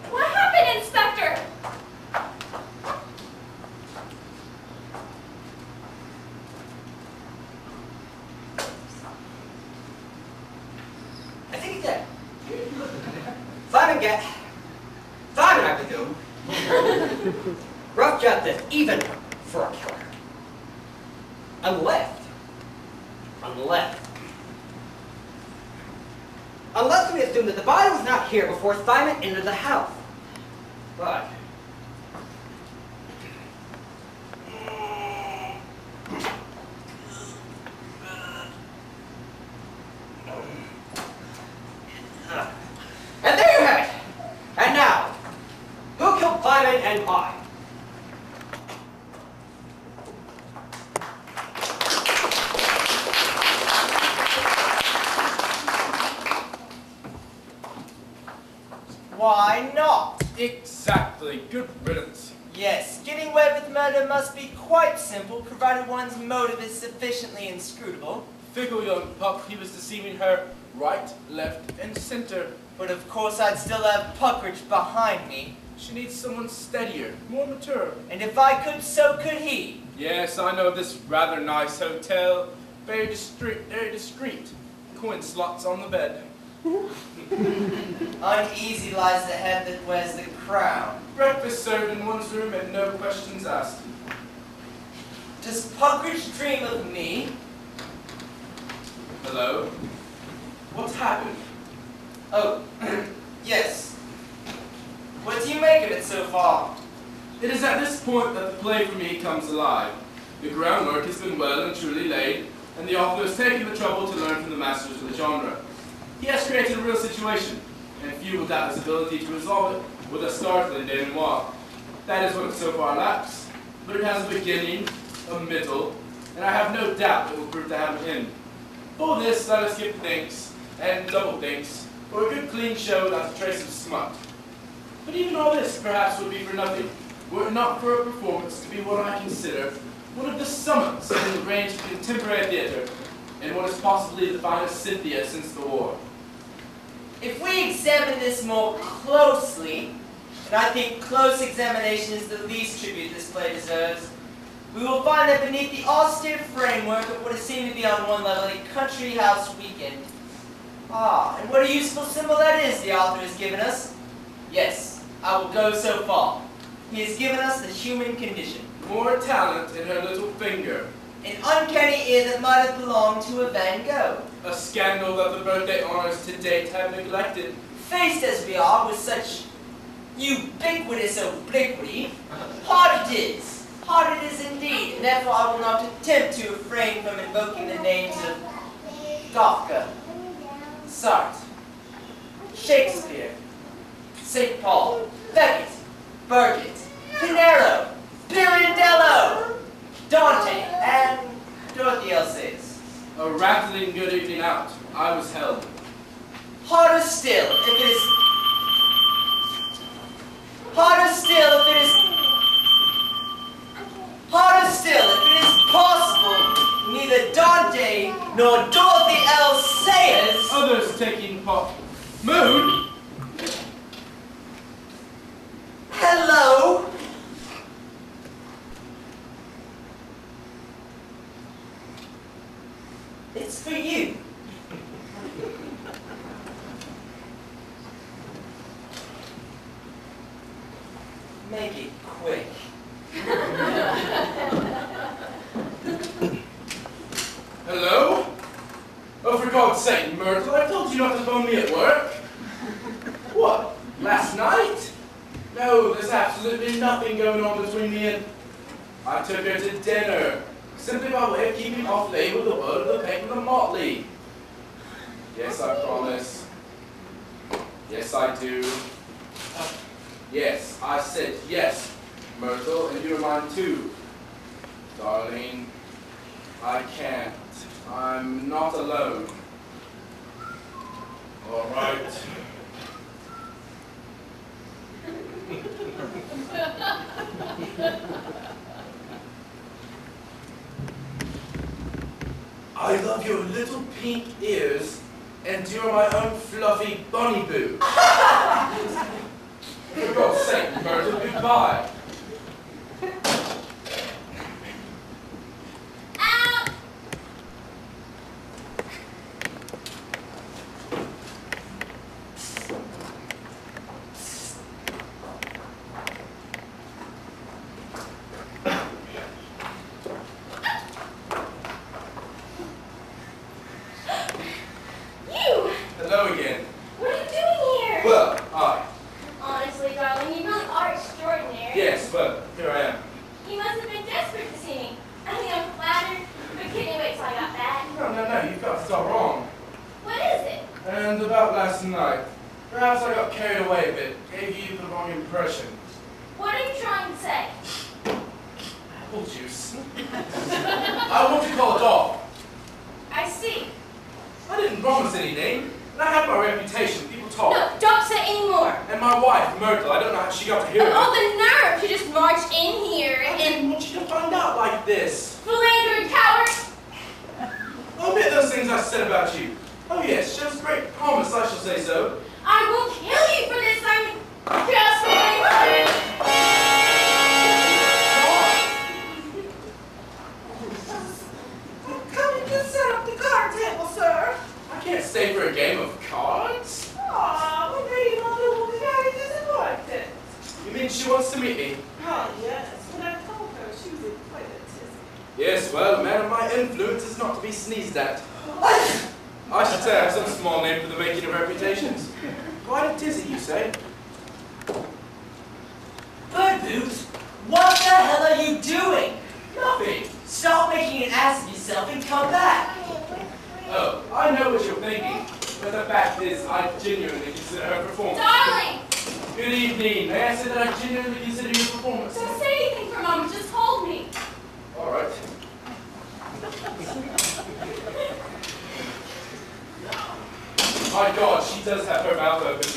What happened, Inspector? I think he's dead. Simon, I presume. Rough justice, even for a killer. Unless we assume that the body was not here before Simon entered the house. But and there you have it. And now, who killed Simon and why? Why not? Exactly. Good riddance. Yes, getting away with murder must be quite simple, provided one's motive is sufficiently inscrutable. Fickle young pup, he was deceiving her right, left, and center. But of course I'd still have Puckridge behind me. She needs someone steadier, more mature. And if I could, so could he. Yes, I know this rather nice hotel. Very discreet. Coin slots on the bed. Uneasy lies the head that wears the crown. Breakfast served in one's room and no questions asked. Does Puckridge dream of me? Hello? What's happened? Oh, yes. What do you make of it so far? It is at this point that the play for me comes alive. The groundwork has been well and truly laid, and the author has taken the trouble to learn from the masters of the genre. He has created a real situation, and few will doubt his ability to resolve it with a startling denouement. That is what it so far lacks, but it has a beginning, a middle, and I have no doubt it will prove to have an end. For this, let us skip thinks, and double thinks, for a good clean show without a trace of smut. But even all this, perhaps, would be for nothing, were it not for a performance to be what I consider one of the summits in the range of contemporary theater, and what is possibly the finest Cynthia since the war. If we examine this more closely, and I think close examination is the least tribute this play deserves, we will find that beneath the austere framework of what is seen to be on one level a country house weekend. Ah, and what a useful symbol that is the author has given us. Yes, I will go so far. He has given us the human condition. More talent in her little finger. An uncanny ear that might have belonged to a Van Gogh. A scandal that the birthday honors to date have neglected. Faced as we are with such ubiquitous obliquity, hard it is. Hard it is indeed, and therefore I will not attempt to refrain from invoking the names of Kafka, Sartre, Shakespeare, St. Paul, Beckett, Burgett, Pinero, Pirandello, Dante, and Dorothy Elsayes. A rattling good evening out. I was held. Harder still, if it is... Harder still, if it is... Harder still, if it is possible, neither Dante nor Dorothy Elsayes... Others taking part. Moon? Make it quick. Hello? Oh, for God's sake, Myrtle, I told you not to phone me at work. What? Last night? No, there's absolutely nothing going on between me and... I took her to dinner, simply by way of keeping off label the word of the paper the motley. Yes, I promise. Yes, I do. Yes, I said yes, Myrtle, and you're mine too. Darling, I can't. I'm not alone. All right. I love your little pink ears, and you're my own fluffy bunny boo. For God's sake, Myrtle, goodbye. Hello again. What are you doing here? Well, hi. Honestly, darling, you really are extraordinary. Yes, well, here I am. You must have been desperate to see me. I mean, I'm flattered, but couldn't you wait till I got back? No, you've got it all wrong. What is it? And about last night, perhaps I got carried away a bit, gave you the wrong impression. What are you trying to say? Apple juice. I want to call it off. I see. I didn't promise anything, and I have my reputation. People talk. No, don't say any more. And my wife, Myrtle, I don't know how she got to hear it. Oh, the nerve to just march in here I didn't and want you to find out like this. philander and coward. Omit those things I said about you. Oh yes, shows great promise, I shall say so. I will kill you for this. I'm just going Come and just set up the card table, sir. I can't stay for a game of cards. Aw, my lady mother will be very disappointed. You mean she wants to meet me? Oh, yes. When I told her she was quite a tizzy. Yes, well, a man of my influence is not to be sneezed at. I should say I have some small name for the making of reputations. Quite a tizzy, you say? Bird Boots, what the hell are you doing? Nothing. Stop making an ass of yourself and come back. Oh, I know what you're thinking, but the fact is, I genuinely consider her performance. Darling, Good evening. May I say that I genuinely consider your performance? don't say anything for a moment. Just hold me. All right. My God, she does have her mouth open.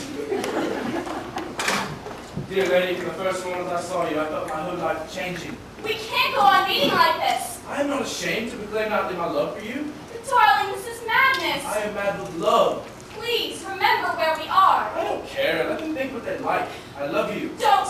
Dear lady, from the first moment I saw you, I felt my whole life changing. We can't go on meeting like this. I am not ashamed to proclaim outly my love for you. Darling, this is madness. I am mad with love. Please, remember where we are. I don't care. Let them think what they like. I love you. Don't.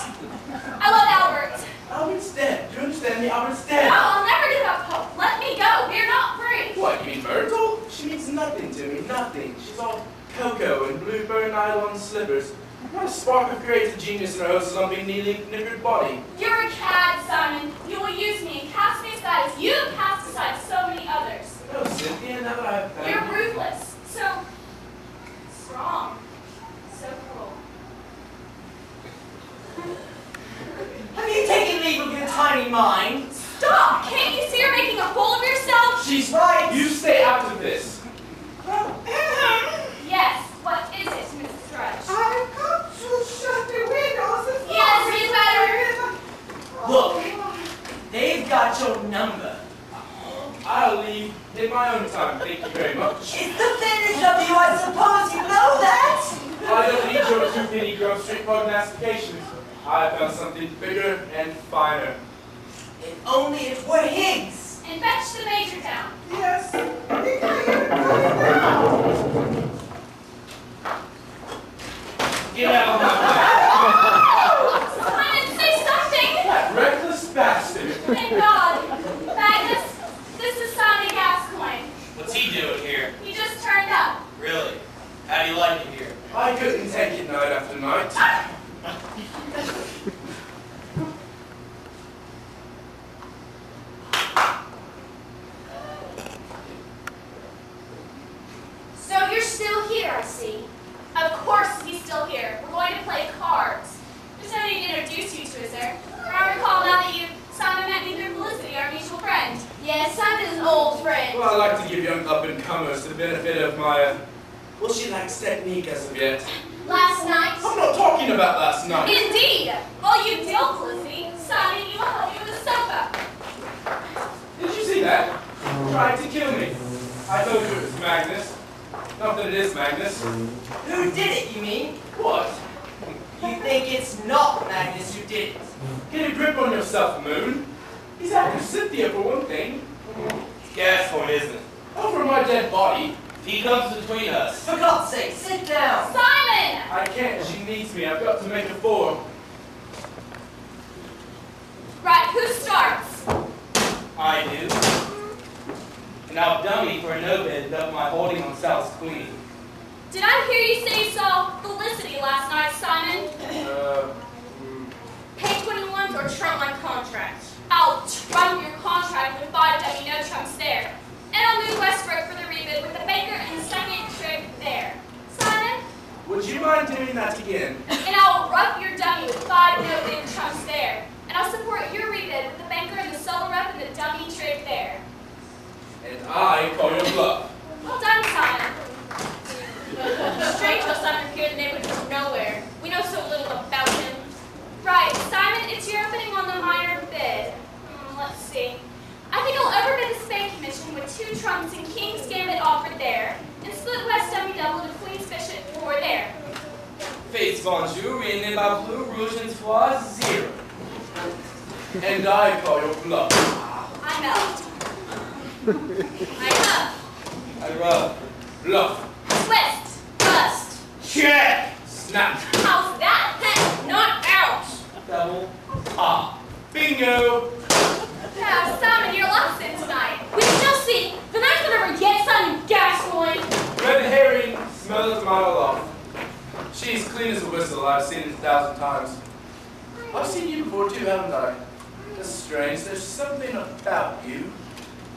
I love Albert. Albert's dead. Do you understand me? Albert's No, dead. I'll never give up hope. Let me go. We're not free. What, you mean Myrtle? She means nothing to me. Nothing. She's all cocoa and bluebird nylon slippers. Not a spark of creative genius in her slumpy, knee-knickered body. You're a cad, Simon. You will use me and cast me aside as you have cast aside so many others. No, Cynthia, now that I have found You're you. ruthless. So strong. So cruel. Have you taken leave of your tiny mind? Stop! Can't you see you're making a fool of yourself? She's right. You stay out of this. Yes. What is it, Mrs. Drudge? I've got to shut the windows and Yes, you better. Look, they've got your number. I'll leave in my own time, thank you very much. It's the finish of you, I suppose you know that? I don't need your two-penny Grove Street prognostications. I found something bigger and finer. If only it were Higgs. And fetch the major down. Yes. I think I hear it coming now. Get out of my Simon, say something! That reckless bastard! Thank God. Magnus, this is Simon Gascoigne. What's he doing here? He just turned up. Really? How do you like it here? I couldn't take it night after night. sir. I recall now that Simon met me through Felicity, our mutual friend. Yes, Simon is an old friend. Well, I like to give young up-and-comers the benefit of my, well, she lacks technique as of yet. Last night? I'm not talking about last night. Indeed. While you deal Felicity, Simon, you will help me with the sofa. Did you see that? Tried to kill me. I told you it was Magnus. Not that it is Magnus. Who did it, you mean? What? You think it's not Magnus who did it? Get a grip on yourself, Moon. He's after Cynthia for one thing. It's gas point, isn't it? Over my dead body. He comes between us. For God's sake, sit down. Simon! I can't. She needs me. I've got to make a form. Right, who starts? I do. And I'll dummy for a no-bid up my holding on Sal's queen. Did I hear you say you saw Felicity last night, Simon? Pay 21s or trump my contract. I'll trump your contract with 5 dummy no trumps there. And I'll move Westbrook for the rebid with the banker and the second trick there. Simon? Would you mind doing that again? And I'll rough your dummy with 5 no bid trumps there. And I'll support your rebid with the banker and the solo rough and the dummy trick there. And I call your bluff. Well done, Simon. Strange how Simon appeared in the neighborhood from nowhere. We know so little about him. Right, Simon, it's your opening on the minor bid. Let's see. I think I'll overbid the spank commission with 2 trumps and king's gambit offered there, and split West dummy double to queen's bishop 4 there. Fates bonjour, and by blue rouge and fois 0. And I call your bluff. I'm out. I'm up. I rub. Bluff. Twist. Bust. Check. Snap. How's that? Not out. Double. Pop. Bingo. Now, Simon, you're lost in tonight. We shall see. The night's gonna get Simon Gascoigne. Red herring smells a mile off. She's clean as a whistle. I've seen it 1,000 times. I've seen you before too, haven't I? That's strange. There's something about you.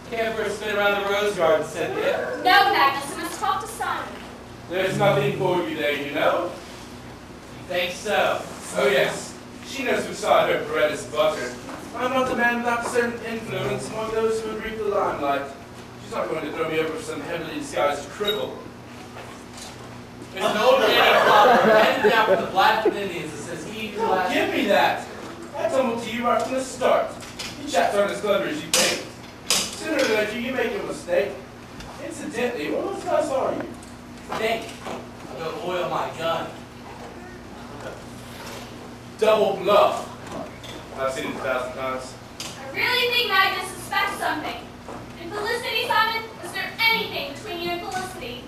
Can't for a spin around the rose garden, Cynthia. No, Magnus, I must talk to Simon. There's nothing for you there, you know. You think so? Oh yes. She knows which side her bread is buttered. I'm not the man without a certain influence among those who would reap the limelight. She's not going to throw me over for some heavily disguised cripple. There's an old Canadian proverb handed down from the Black Indians that says he who Don't last... give me that. I tumbled to you right from the start. You chaps aren't as clever as you think. Sooner or later, you make a mistake. Incidentally, what else guys are you? Think. I'll go oil my gun. Double bluff. I've seen it 1,000 times. I really think Magnus suspects something. And Felicity, Simon, is there anything between you and Felicity?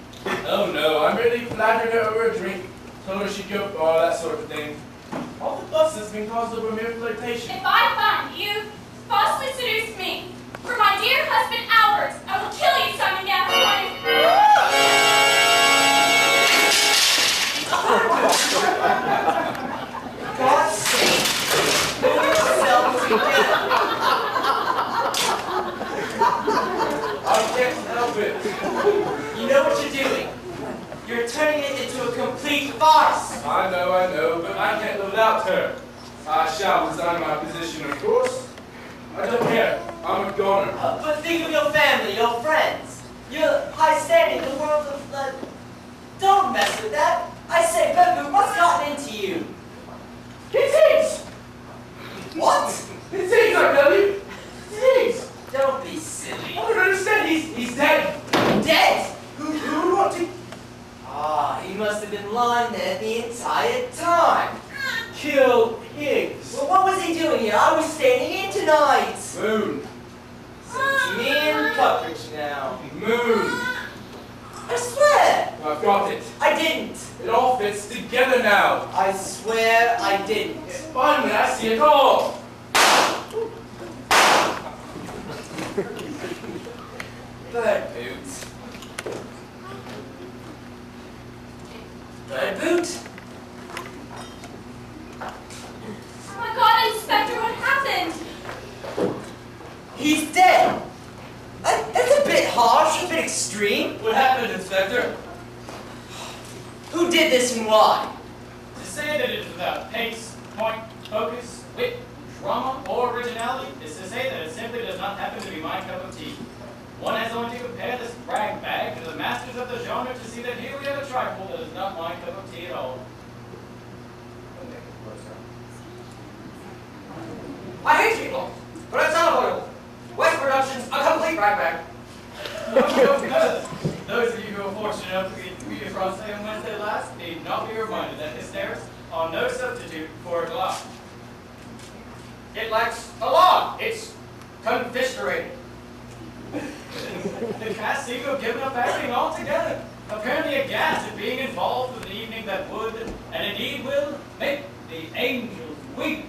Oh no, I merely flattered her over a drink. Told her she'd go for all that sort of thing. All the fuss has been caused over mere flirtation. If I find you falsely seduced me for my dear husband Albert, I will kill you, Simon Gascoigne. God's sake, pull yourself together. I can't help it. You know what you're doing. You're turning it into a complete farce. I know, but I can't live without her. I shall resign my position, of course. I don't care. I'm a goner. But think of your family, your friends, your high standing in the world of don't mess with that. I say, Boo, what's gotten into you? Disease! What? Disease, I tell you! Disease! Don't be silly. I don't understand. He's dead. Dead? Who would want to Ah, he must have been lying there the entire time. kill pigs? Well, what was he doing here? I was staying in tonight. Moon. So it's me and Puckridge now. Moon. I swear. I've got it. I didn't. It all fits together now. I swear I didn't. Finally, I see it all. Bird boot. Bird boot? Oh my God, Inspector, what happened? He's dead. That's a bit harsh, a bit extreme. What happened, Inspector? Who did this and why? To say that it's without pace, point, focus, wit, drama, or originality is to say that it simply does not happen to be my cup of tea. One has only to compare this rag bag to the masters of the genre to see that here we have a trifle that is not my cup of tea at all. I hate people, but it's unavoidable. West Production's a complete rag bag. Those of you who are fortunate enough to get to meet across on Wednesday last need not be reminded that hysterics are no substitute for a gloss. It lacks a log. It's confiscated. The cast seem to have given up acting altogether, apparently aghast at being involved with an evening that would, and indeed will, make the angels weep.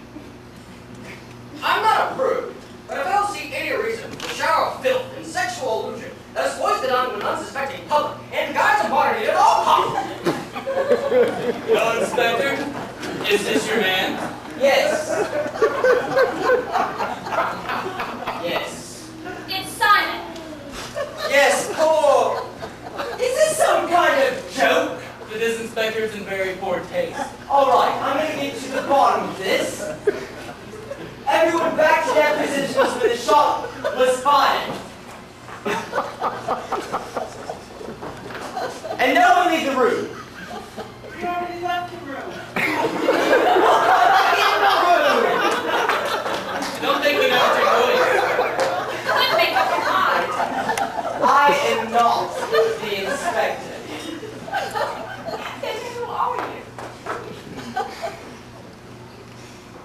I'm not a prude, but I don't see any reason for the shower of filth and sexual illusion that is foisted onto an unsuspecting public and guides of modernity at all costs. Well, Inspector, is this your man? Yes. Yes. It's Simon. Yes, poor. Is this some kind of joke? But this inspector's in very poor taste. All right, I'm going to get to the bottom of this. Everyone back to their positions when the shot was fired. And no one leave the room. You already left the room. I don't think we know what you're doing. Couldn't make up your mind. I am not the inspector. Then who are you?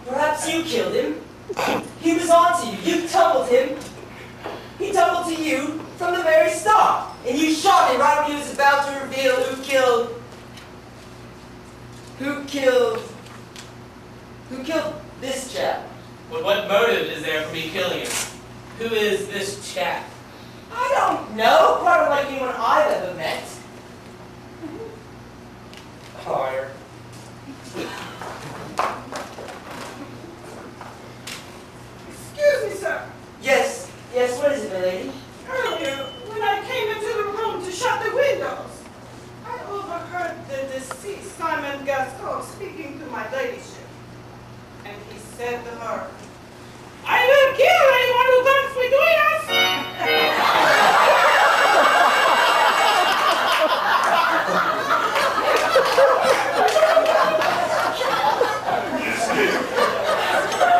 Perhaps you killed him. He was onto you. You tumbled him. He tumbled to you from the very start. And you shot him right when he was about to reveal who killed this chap. But what motive is there for me killing him? Who is this chap? I don't know. Quite unlike anyone I've ever met. Hard. Excuse me, sir. Yes, what is it, my lady? Earlier, when I came into the room to shut the windows, I overheard the deceased Simon Gaston speaking to my ladyship. And he said to her, I will kill anyone who comes between us!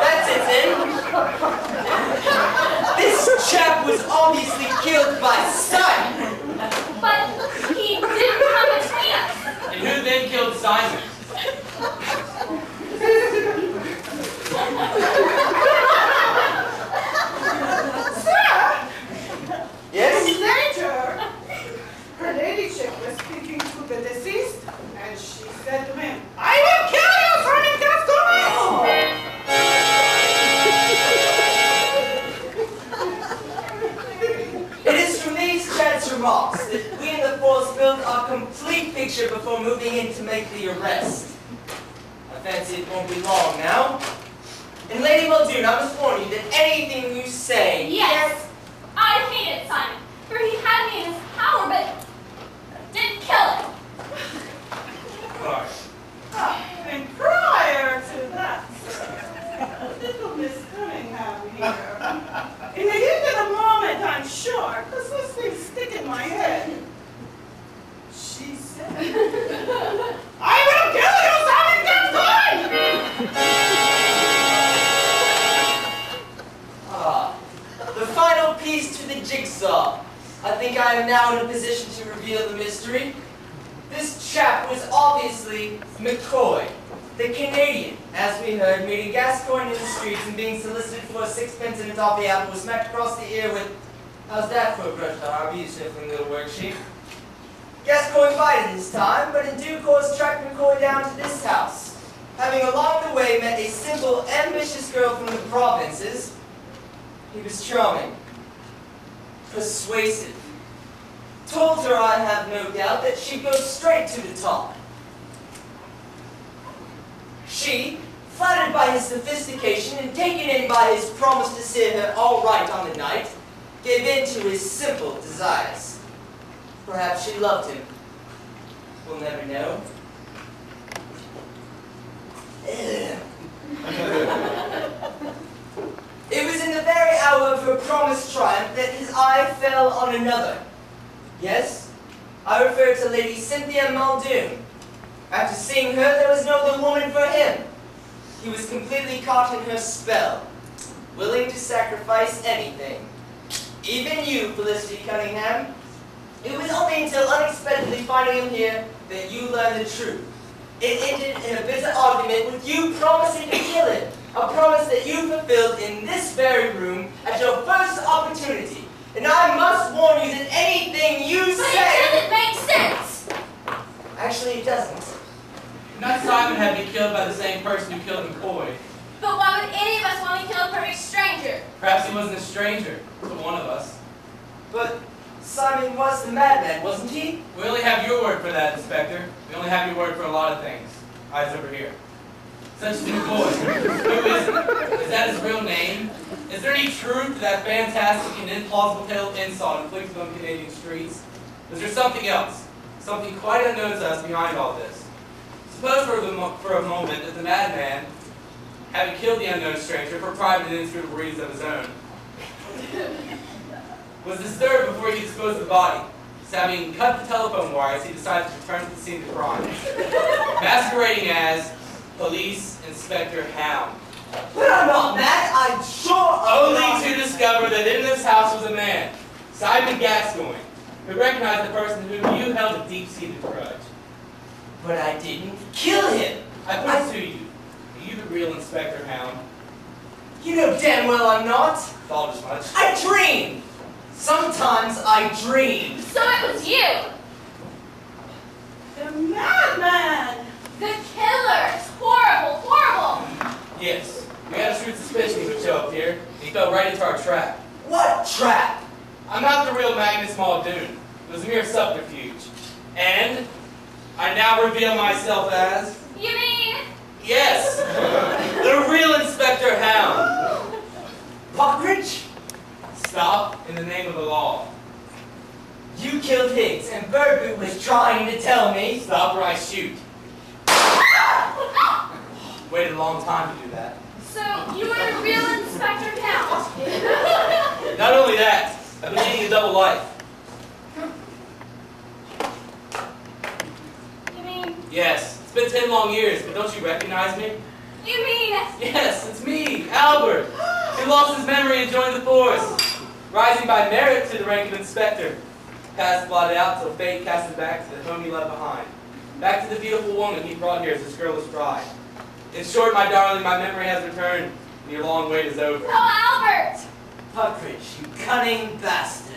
That's it then. This chap was obviously killed by Simon. But he didn't come between us. And who then killed Simon? Sir! Yes? Later, her ladyship was speaking to the deceased, and she said to him, I will kill you, Simon Gaston! It is from these chance remarks that we in the force build our complete picture before moving in to make the arrest. I fancy it won't be long now. And Lady Muldoon, I must warn you that anything you say... Yes, I hated Simon, for he had me in his power, but didn't kill him. And prior to that, sir, little Miss Cunningham here, in the heat of the moment, I'm sure, because this thing stick in my head, she said, I will kill you, Simon Gaston! The final piece to the jigsaw. I think I am now in a position to reveal the mystery. This chap was obviously McCoy, the Canadian. As we heard, meeting Gascoigne in the streets and being solicited for a sixpence and a toffee apple was smacked across the ear with, how's that for a grudge to Harvey, you sniffling little worksheet? Gascoigne bided his time, but in due course tracked McCoy down to this house. Having along the way met a simple, ambitious girl from the provinces, he was charming, persuasive. Told her, I have no doubt, that she'd go straight to the top. She, flattered by his sophistication and taken in by his promise to set her all right on the night, gave in to his simple desires. Perhaps she loved him. We'll never know. promised triumph that his eye fell on another. Yes, I refer to Lady Cynthia Muldoon. After seeing her, there was no other woman for him. He was completely caught in her spell, willing to sacrifice anything. Even you, Felicity Cunningham. It was only until unexpectedly finding him here that you learned the truth. It ended in a bitter argument with you promising to kill him, a promise that you fulfilled in this very room at your first opportunity. And I must warn you that anything you say... But it doesn't make sense! Actually, it doesn't. Not Simon had been killed by the same person who killed McCoy. But why would any of us want to kill a perfect stranger? Perhaps he wasn't a stranger to one of us. But Simon was the madman, wasn't he? We only have your word for that, Inspector. We only have your word for a lot of things. Eyes over here. Such as McCoy. Who is he? Is that his real name? Is there any truth to that fantastic and implausible tale of insult inflicted on Canadian streets? Is there something else? Something quite unknown to us behind all this? Suppose for a moment that the madman, having killed the unknown stranger for private and inscrutable reasons of his own, was disturbed before he disposed of the body. So having cut the telephone wires, he decided to return to the scene of the crime, masquerading as Police Inspector Hound. But I'm not mad, I'm sure Only to discover that in this house was a man, Simon Gascoigne, who recognized the person whom you held a deep-seated grudge. But I didn't kill him. I put it to you. Are you the real Inspector Hound? You know damn well I'm not. Thought as much. I dream. Sometimes I dream. So it was you! The madman! The killer! It's horrible, horrible! Yes. We had a shrewd suspicion he would show up here, and he fell right into our trap. What trap? I'm not the real Magnus Muldoon. It was a mere subterfuge. And I now reveal myself as... You mean? Yes! The real Inspector Hound. Buckridge? Stop in the name of the law. You killed Higgs, and Birdboot was trying to tell me. Stop or I shoot. Waited a long time to do that. So, you were the real Inspector Hound? Not only that, I've been leading a double life. You mean? Yes, it's been 10 long years, but don't you recognize me? You mean? Yes, it's me, Albert, who lost his memory and joined the force, rising by merit to the rank of inspector. Past blotted out till fate cast him back to the home he left behind, back to the beautiful woman he brought here as his girlish bride. In short, my darling, my memory has returned, and your long wait is over. Oh, Albert! Buckridge, you cunning bastard.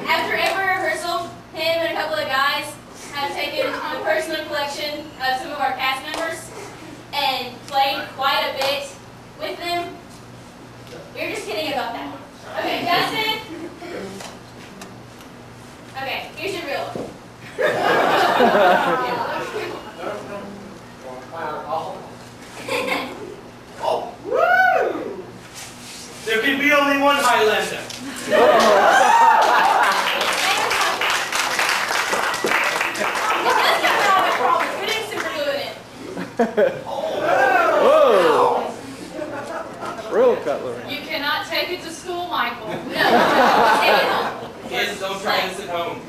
After every rehearsal, him and Whoa! Real cutlery. You cannot take it to school, Michael. No, take it home. Kids, don't try this at home.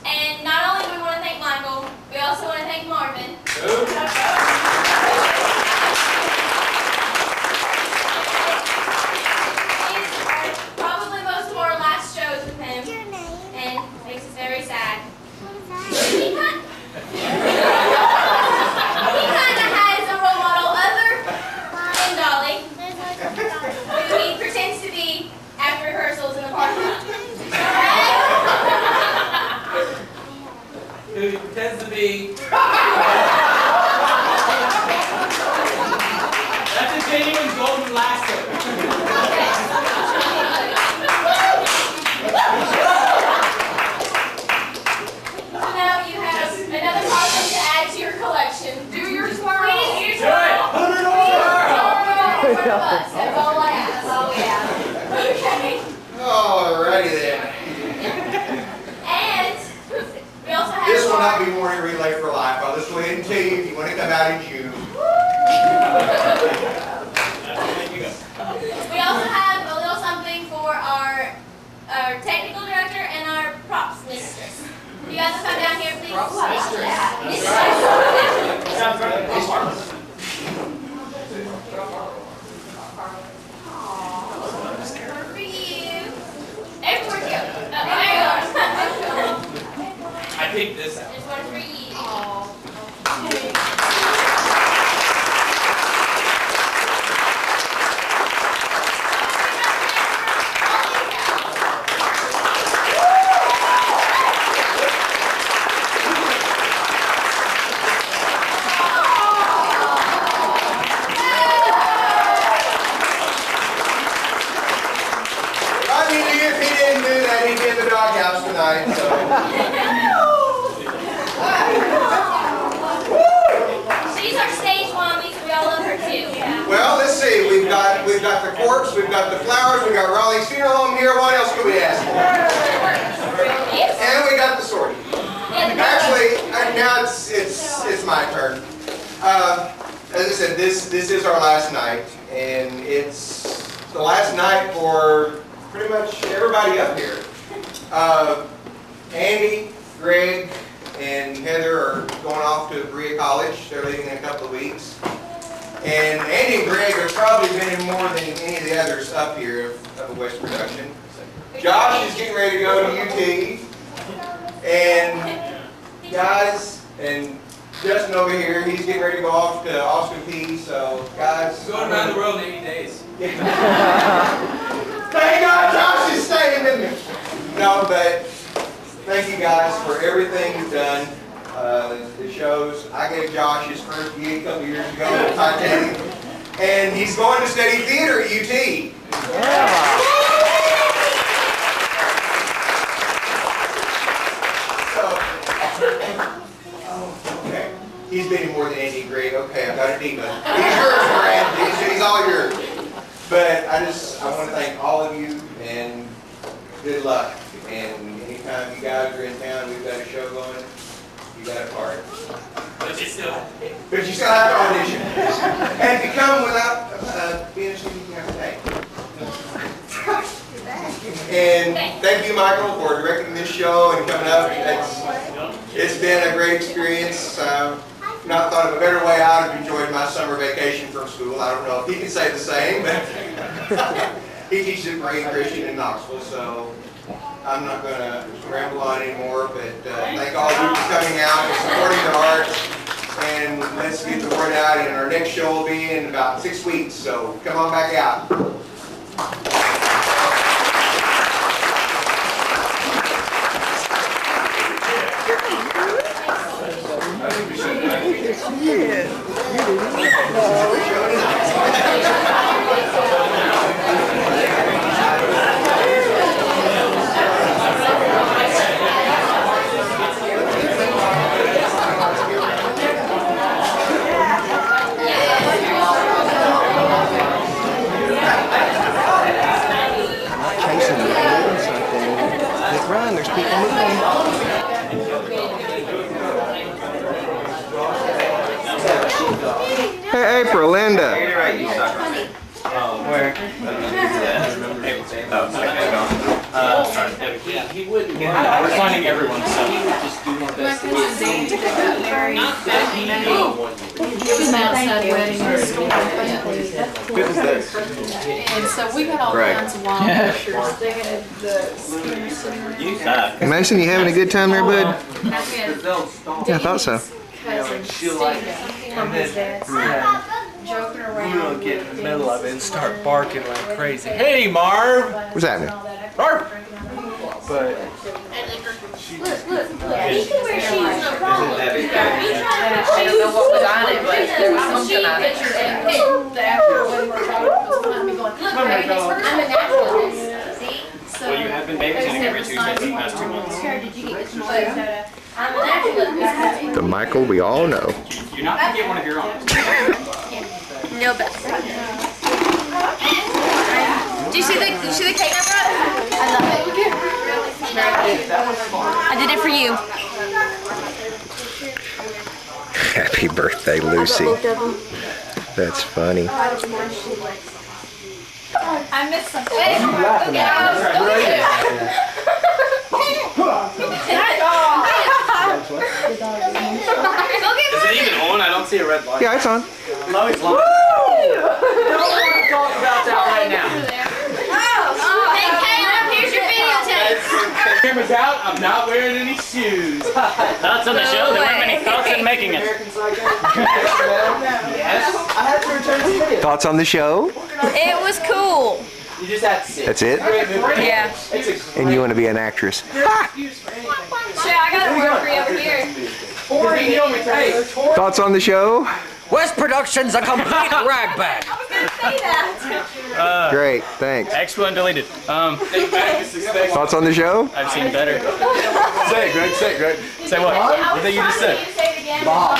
And not only do we want to thank Michael, we also want to thank Marvin. These are probably most of our last shows with him, and makes us very sad. He kind of has a role model other than Dolly, who he pretends to be after rehearsals in the parking lot. Who he pretends to be. That's a genuine golden lasso. Now you have another costume to add to your collection. Do your swirl. Please, do your swirl. Put it over! That's all I have. That's all we have. Okay. Alrighty then. And we also have This will not be morning relay for life. I'll just go ahead and tell you if you want to come out in June. We also have a little something for our technical director and our props mistress. You guys will come down here, please. Props mistress. One for you. Everywhere you go. Oh, there you are. I picked this out. There's one for you. I mean, if he didn't do that, he'd be in the doghouse tonight. So. She's our stage mommy, so we all love her too. Well, let's see. We've got the corpse, we've got the flowers, we've got Raleigh's funeral home here. What else can we ask for? And we got the sword. Actually, now it's my turn. As I said, this is our last night, and it's the last night for pretty much everybody up here. Andy, Greg, and Heather are going off to Berea College. They're leaving in a couple of weeks. And Andy and Greg have probably been in more than any of the others up here of the West production. Josh is getting ready to go to UT. And guys, and Justin over here, he's getting ready to go off to Austin Peay. So guys, Going around the world in 80 days. thank God Josh is staying with me. No, but thank you guys for everything you've done. The shows. I gave Josh his first gig a couple years ago at Titanic, and he's going to study theater at UT. Okay. He's been more than Andy and Greg. Okay, I got a diva. He's yours, Brad. He's all yours. But I want to thank all of you and good luck. And anytime you guys are in town, we've got a show going, you got a part. But you still have to. But you still have to audition. And if you come without being a student, you have to pay. And thank you, Michael, for directing this show and coming up. It's been a great experience. Not thought of a better way out. I've enjoyed my summer vacation from school. I don't know if he can say the same, but he teaches at Marine Christian in Knoxville, so I'm not going to ramble on anymore. But thank all of you for coming out and supporting the arts. And let's get the word out. And our next show will be in about 6 weeks, so come on back out. We're finding everyone's stuff. My cousin Dave got married. It was an outside wedding in a store. Good as this. And so we got all kinds of wild pictures. They had the skinner sitting Mason, you having a good time there, bud? Yeah, Yeah, I thought so. cousin Steve from his dad's side, joking around. We'll get in the middle of it and start barking like crazy. Hey, Marv! What's happening? Marv! But Look, he can wear shoes, no problem. I don't know what was on it, but there was something on it. And after when we're talking, was behind me going, Look, Grace, I'm a naturalist. See? Well, you have been babysitting every Tuesday for the past 2 months. Did you get this soda? I'm a naturalist. The Michael we all know. You're not going to get one of your own. No bet. Do you see the cake I brought? I love it. I did it for you. Happy birthday, Lucy. That's funny. I missed something. Look Is it even on? I don't see a red light. Yeah, it's on. No, it's long. Don't want to talk about that right now. Hey, Caleb, here's your videotape. Camera's out. I'm not wearing any shoes. Thoughts on the show? There weren't many thoughts in making it. Thoughts on the show? It was cool. You just have to see. That's it? Yeah. And you want to be an actress? Sure, I got a word for you over here. Thoughts on the show? West Production's a complete ragbag. I was gonna say that. Great, thanks. Excellent deleted. Thoughts on the show? I've seen better. say it, Greg. Say it, Greg. Say what? I was think you just said? trying to say it again. What?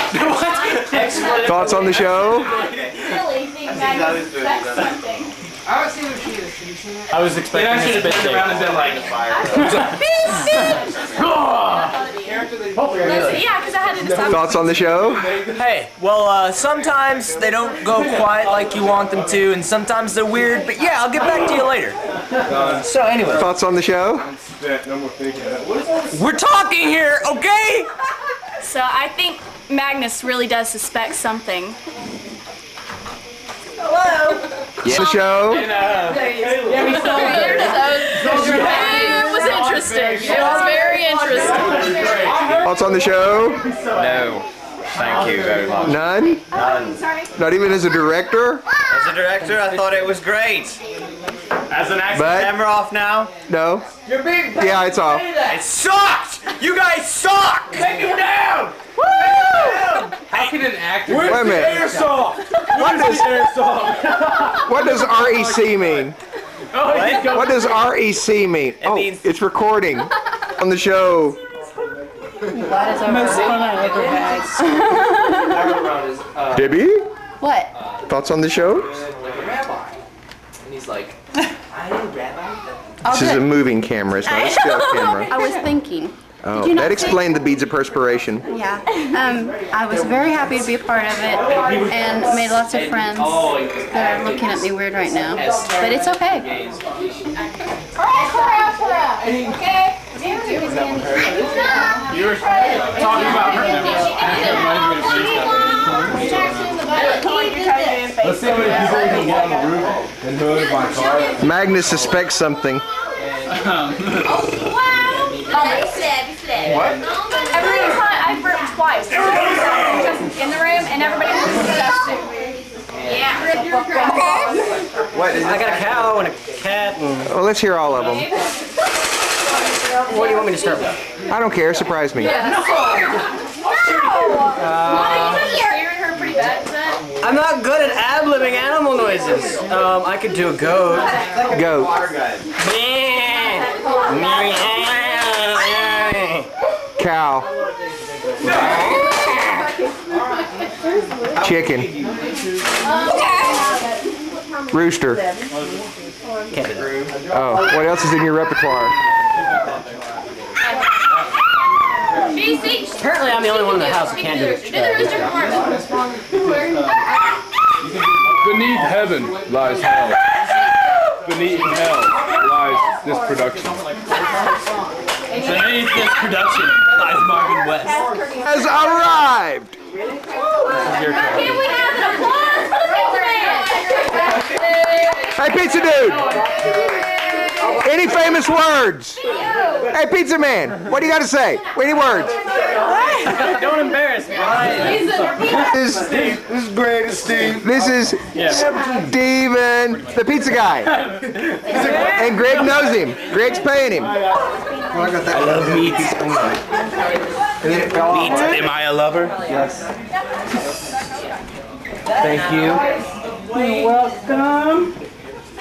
Excellent. Thoughts on the show? Really think that's something. I was seeing what she is. I was expecting I should a have spit turned around and take. been like, Yeah, because I had to decide. Thoughts on the show? Hey, well, sometimes they don't go quite like you want them to, and sometimes they're weird, but yeah, I'll get back to you later. So anyway, Thoughts on the show? we're talking here, okay? So I think Magnus really does suspect something. Hello. Yeah. The show? It was interesting. It was very interesting. Thoughts on the show? no, thank you very much. None? Not even as a director? As a director, I thought it was great. As an actor, But- camera off now? No? You're being Yeah, it's off. It sucked! You guys suck! Take him down! How can an actor? Wait a minute. Airsoft! What does REC mean? What does REC mean? Oh, it's recording on the show. Most fun I ever had. Debbie? What? Thoughts on the show? And he's like, This is a moving camera, it's not a still camera. I was thinking. Oh, that explained the beads of perspiration. Yeah. I was very happy to be a part of it and made lots of friends that are looking at me weird right now. But it's okay. Okay. You were talking about her. let's see how many people we can get on the roof and hood of my car. Magnus suspects something. What? Every time I burped twice. Just in the room, and everybody was disgusting. Yeah. What is I got a cow and a cat and... Oh, let's hear all of them. What do you want me to start with? I don't care, surprise me. I'm not good at ad-libbing animal noises. I could do a goat. Goat. Cow. Chicken. Rooster. Oh, what else is in your repertoire? Apparently I'm the only one in the house who can't do it. Beneath heaven lies hell. Beneath hell lies this production. Today's production by Marvin West. Has arrived. Can we have an applause for the pizza man? Hey, pizza dude. Any famous words? Hey, pizza man. What do you got to say? Any words? Don't embarrass me. This is great, Steve. This is Steven, the pizza guy. And Greg knows him. Greg's paying him. I love meat. Meat. Am I a lover? Yes. Thank you. You're welcome.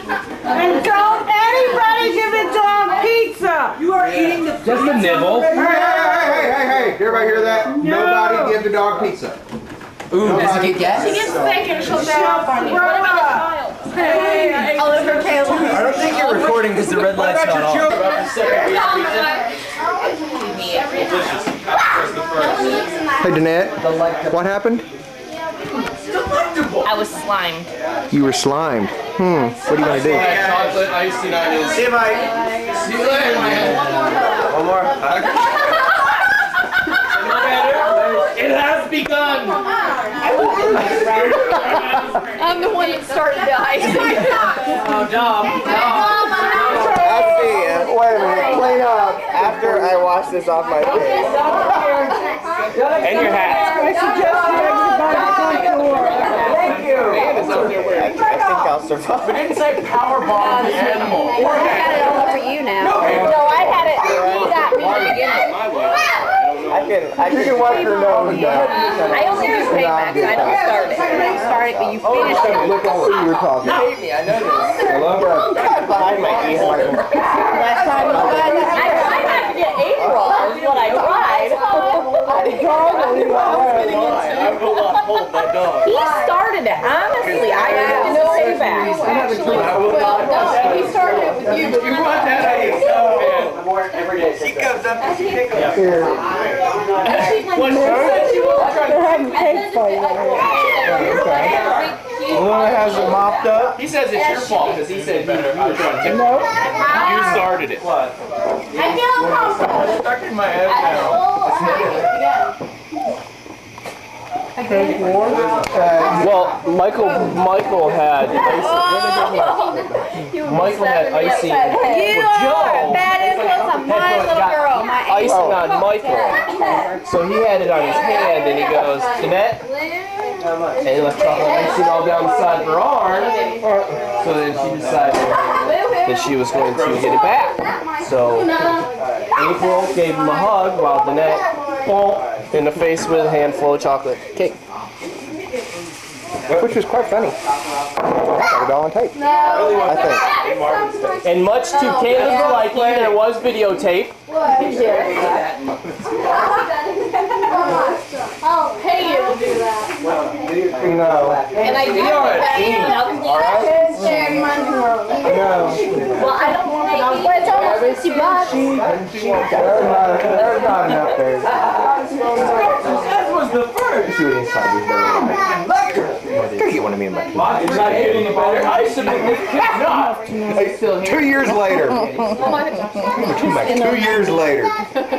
And don't anybody give a dog pizza. You are eating the Just a nibble. Hey. Everybody hear that? Nobody give the dog pizza. Ooh, does it get gas? She gets sick and she'll throw up on you. What about the child? Hey, I'll live her tail. I don't think you're recording because the red light's not on. Hey, Danette. What happened? I was slimed. You were slimed. What are you going to do? Chocolate icing on his. See you, Mike. See you later, man. One more. It has begun. I'm the one that started the icing. Oh, Dom. Wait a minute. Clean up after I wash this off my face. And your hat. I suggest you exit by the front door. Thank you. I think I'll survive. We didn't say power bomb the animal. I had it all over you now. No, I had it. You got me. I can wipe your nose now. I only use payback. I don't start it. I don't start it, but you finish it. Look at what you were talking. You hate me, I know this. Hello? Behind my ear. Last time I tried not to get April is what I tried. I will not hold that dog. He started it. Honestly, I have no payback. He started it with you. You want that ice? Oh, man. Every day. She comes up and she picks up. What, They're having cake for you. Luna has it mopped up. He says it's your fault because he said better. I was trying to tip No. you started it. What? I feel uncomfortable. Stuck in my head now. Well, Michael had icing. You are bad influence on my little girl. My Icing on Michael. So he had it on his hand and he goes, Jeanette? And he left chocolate icing all down the side of her arm. So then she decided that she was going to get it back. So April gave him a hug while Jeanette in the face with a handful of chocolate cake. Which was quite funny. Got it all on tape. I think. And much to Caleb's liking, there was videotape. I'll pay you to do that. No. And I do it. Well, I don't want to. But it's almost $50. There's not enough there. That was the first. See what inside is. Gotta get one of me in my teeth. It's not getting better. I should have been kicked off. 2 years later. 2 years later. But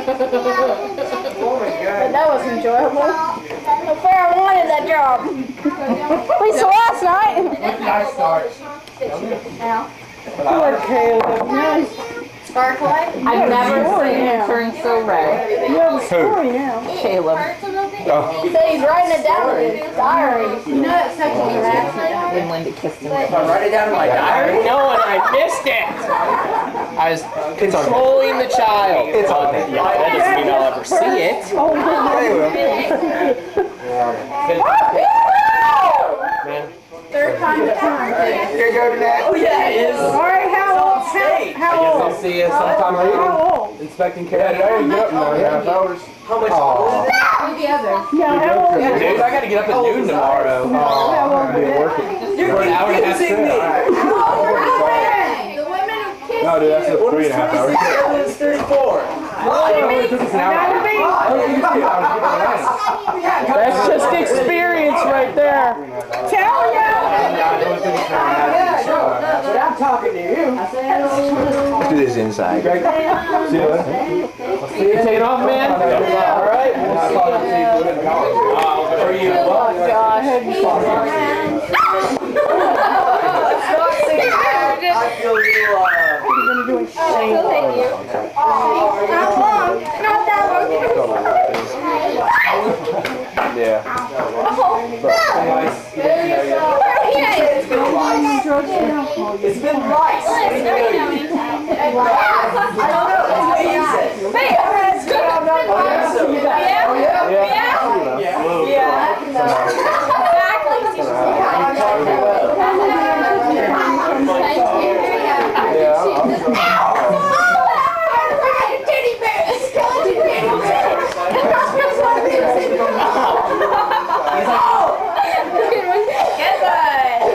that was enjoyable. The fair wanted that job. We saw last night. When did I start? Poor Caleb. Sparkle. I've never seen him turn so red. You have a story now. Caleb. He said he's writing it down in his diary. You know it's sexual harassment. When Linda kissed him. Write it down in my diary? No, and I missed it. I was controlling the child. It's okay. Yeah, that doesn't mean I'll ever see it. Man. Third time to time. Here you go to that. Oh yeah, it is. All right, how old? How I old? guess I'll see you sometime later. How old? Inspecting care. Yeah, I didn't get up in 9.5 hours. How much? Together. Yeah, how old? Dude, I gotta get up at noon tomorrow. How old? For an hour and a half straight. The women who kiss No, dude, that's 3.5 hours. It's 34. It took us an hour. That's just experience right there. Tell ya! But I'm talking to you. Let's do this inside. See you later. Take it off, man. All right. For you. Oh gosh. I feel a little, Thank you. Not long. Not that long. Yeah. it's been nice. I don't know.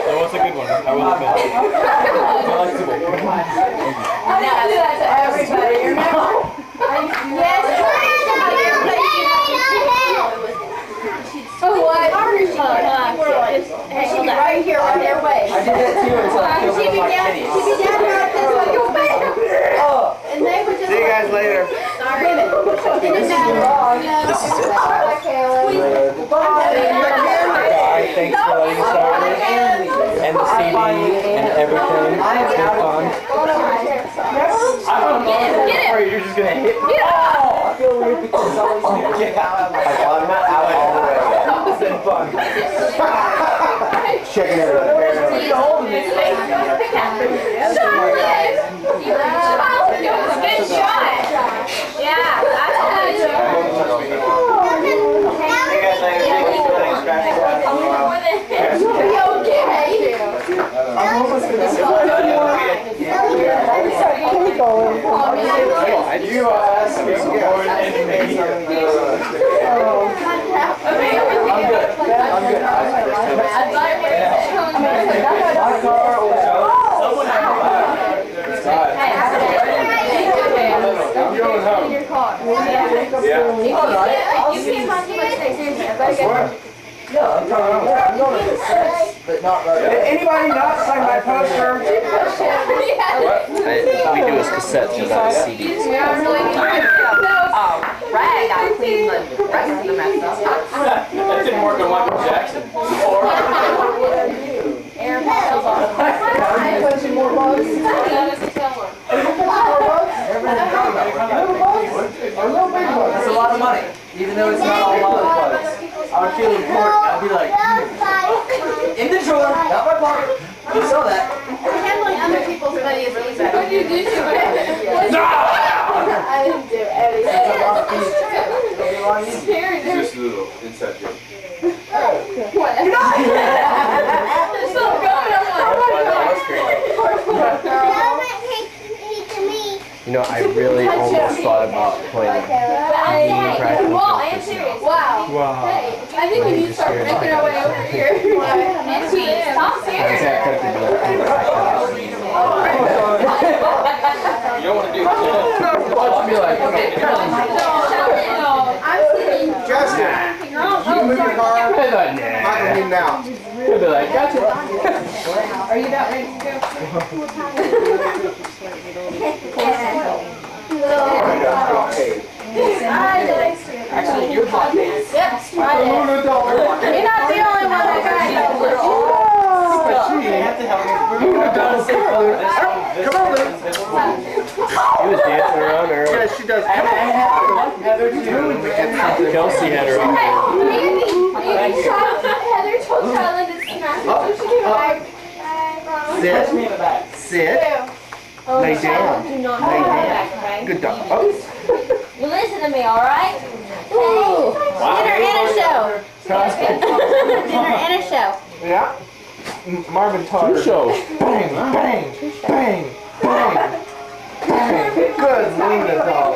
That was a good one. I will admit. I like to make it. Everybody, remember? Yes. Oh, what? She'd be right here on their way. I did that too until I feel She'd be like down pennies. this way. Go back. And they were just. See you guys later. Alright, thanks for letting us start this. And the CD and everything. It's been fun. You're just gonna hit me. I feel weird because I always get out. I'm not out all the way yet. It's been fun. Checking it out. Good shot. Yeah, that's You asked me for I'm going to 6, but not right. Anybody not sign my poster? We do his cassettes without CDs. Rag, I cleaned the rest of the mess up. That didn't work on Michael Jackson. More bugs? That's a lot of money, even though it's not all lollipops. I would feel important. I'd be like, in the drawer, not my pocket. You saw that. Handling other people's money is really bad. What did you do to it? I didn't do anything. It's a lot of fees. It'll be a lot easier. Just a little inside joke. What? It's so good. You know, I really almost thought about playing Well, I am serious. Wow. Wow. Hey, I think we need to start making our way over here. Nancy, stop serious. You don't want to do Watch me like, Justin, you move your car. Michael, move now. He'll be like, gotcha. Are you about ready to go? Actually, you're hot. Yep, I did. You're not the only one that got it. Come on, Luke. He was dancing around earlier. Yeah, she does. Come on. Kelsey had her on. Heather told Carla to smash it so she can back. Sit. Sit. Lay down. Do not Lay hold down. back, okay? Good dog. You listen to me, all right? Dinner and a show. Dinner and a show. Yeah. Marvin taught her. Show. Bang, bang, bang, bang, bang. Good Lena dog.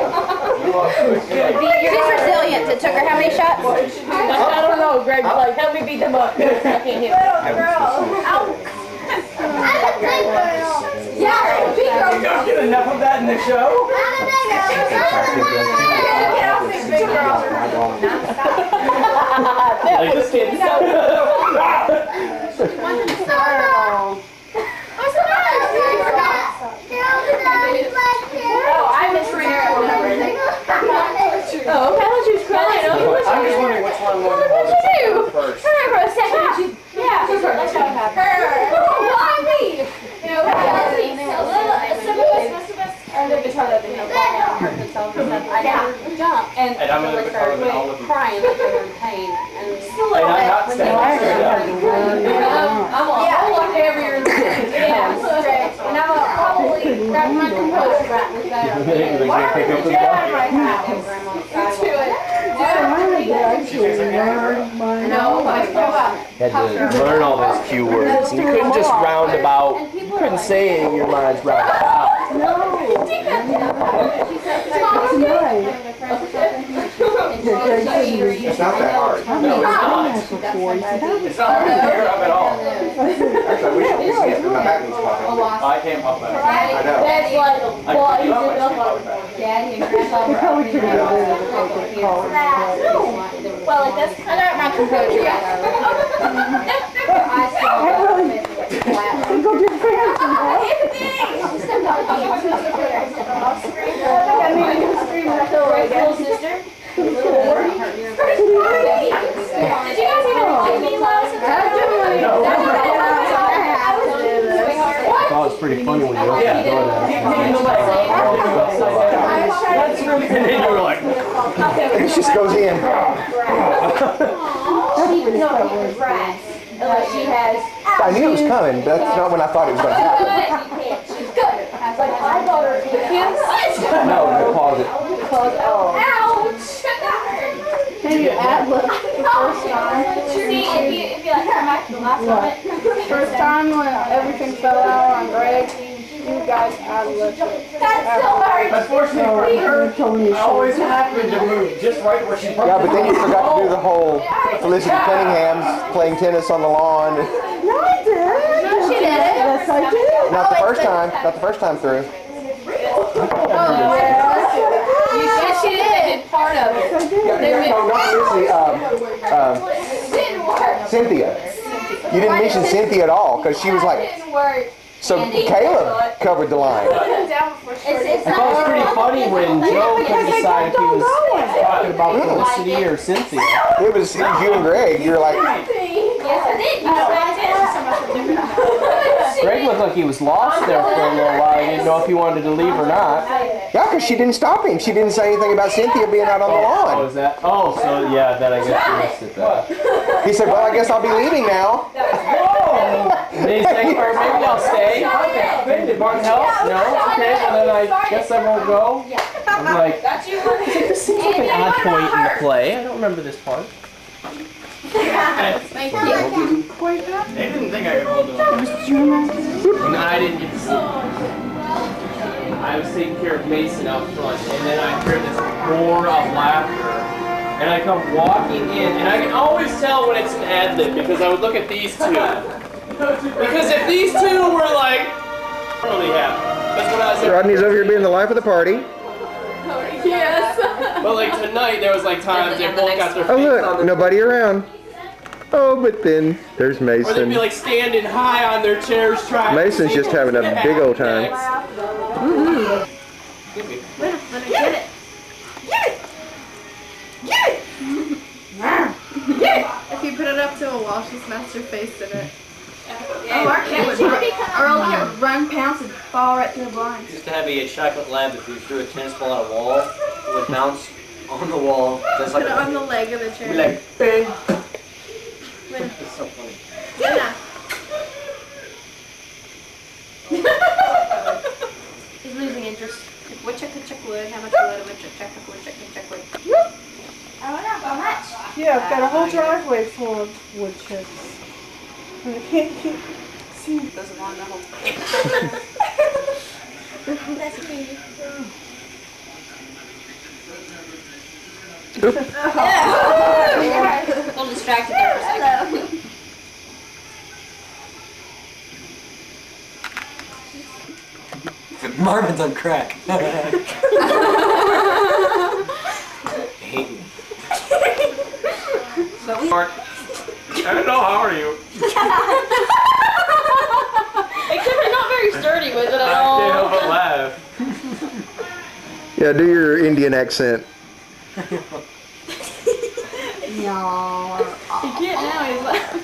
She's resilient. It took her how many shots? I don't know, Greg. Like, help me beat them up. I can't hear. Yeah, big girl. You don't get enough of that in the show? Get off me, big girl. Like this kid. She wanted to start. and I'm the gonna liquor become an olive. crying like they were in pain. And just a And little I'm bit. not when standing they straight up. I'm a whole lot heavier than that. Yeah, stretch. And I'm gonna probably grab my composure back with that. Why are you down right now? Do it. No, like, Had to learn all those cue words. You couldn't just roundabout. You couldn't say it in your mind's roundabout. It's not that hard. No, it's not. It's not hard to figure out at all. Actually, we should see it. My back needs popping. I can't pop that. I know. That's like, well, he's I enough of Daddy and Grandpa. Well, like that's kind of my composure. I go do little sister. Did you guys even like me last time? I thought it was pretty funny when you opened the door. And then you were like, It just goes in. She has. I knew it was coming, but that's not when I thought it was going to happen. She's good. Like I got her in the no, in the closet. Ouch! Can you add look the first time? See, if you like come back to the last one. First time when everything fell out on Greg, you guys ad libbed it. That's still very. Unfortunately for her, I always happened to move just right where she Yeah, but then you forgot to do the whole Felicity Cunningham's playing tennis on the lawn. No, I did. No, she didn't. Yes, I did. Not the first time. Not the first time through. Yes, she did. Part of it. No, not Felicity. Cynthia. You didn't mention Cynthia at all because she was like. Didn't work. So Caleb covered the line. I thought it was pretty funny when Joe couldn't decide if he was talking about Felicity or Cynthia. It was you and Greg. You're like. Yes, I did. Greg looked like he was lost there for a little while. He didn't know if he wanted to leave or not. Yeah, because she didn't stop him. She didn't say anything about Cynthia being out on the Oh, lawn. is that? Oh, so yeah, then I guess you missed it then. He said, well, I guess I'll be leaving now. And then he said, or maybe I'll stay. Did Martin help? No? Okay, well then I guess I won't go. I'm like, this seems like an odd point in the play. I don't remember this part. Thank you. They didn't think I could hold it on. And I didn't get to see it. I was taking care of Mason out front, and then I heard this roar of laughter. And I come walking in, and I can always tell when it's an ad-lib because I would look at these two. Because if these two were like, really happy. That's what I was. Rodney's over here being the life of the party. Yes. But like tonight, there was like times they both got their Oh face on look, the. nobody around. Oh, but then there's Or they'd Mason. be like standing high on their chairs trying. Mason's just having a big old time. Give me. Let her get it. If you put it up to a wall, she smashed her face in it. Oh, our cat would run, pounce, and fall right through the blinds. Used to have a chocolate lab. If you threw a tennis ball at a wall, it would bounce on the wall. Just Put like it on the leg of the chair. be like, bang. It's so funny. He's losing interest. Woodchuck, wood. How much wood? Woodchuck, wood. I don't know how much. Yeah, I've got a whole driveway full of woodchucks. And I can't keep seeing. Doesn't want the whole. That's me. A little distracted there for a second. Marvin's on crack. Hate Mark, I don't know, how are you? Except you're not very sturdy with it at I all. can't help but laugh. Yeah, do your Indian accent. No. He can't now, he's laughing.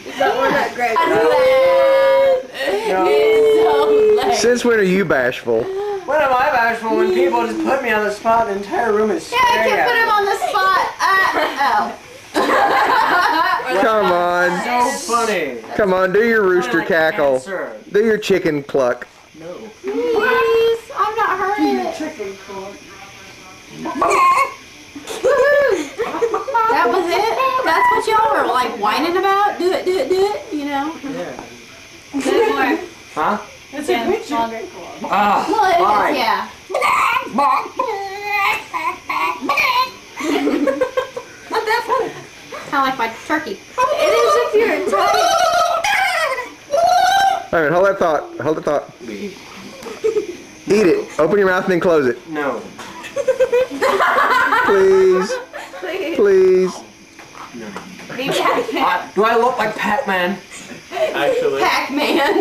Is that where that Greg Since when are you bashful? When am I bashful when people just put me on the spot? The entire room is Yeah, I staring can at put me. him on the spot. Come on. So funny. Come on, do your rooster like cackle. cancer. Do your chicken cluck. No. Please, I'm not hurting it. Chicken corn. That was it? That's what y'all were like whining about? Do it, you know? Yeah. Good more. Huh? It's a picture. Ah, Well, it fine. is, yeah. Not that funny. Kind of like my turkey. It is if you're entitled. All right, hold that thought. Hold that thought. Eat it. Open your mouth and then close it. No. Please. Please. Be Pac-Man. Do I look like Pac-Man? Actually. Pac-Man.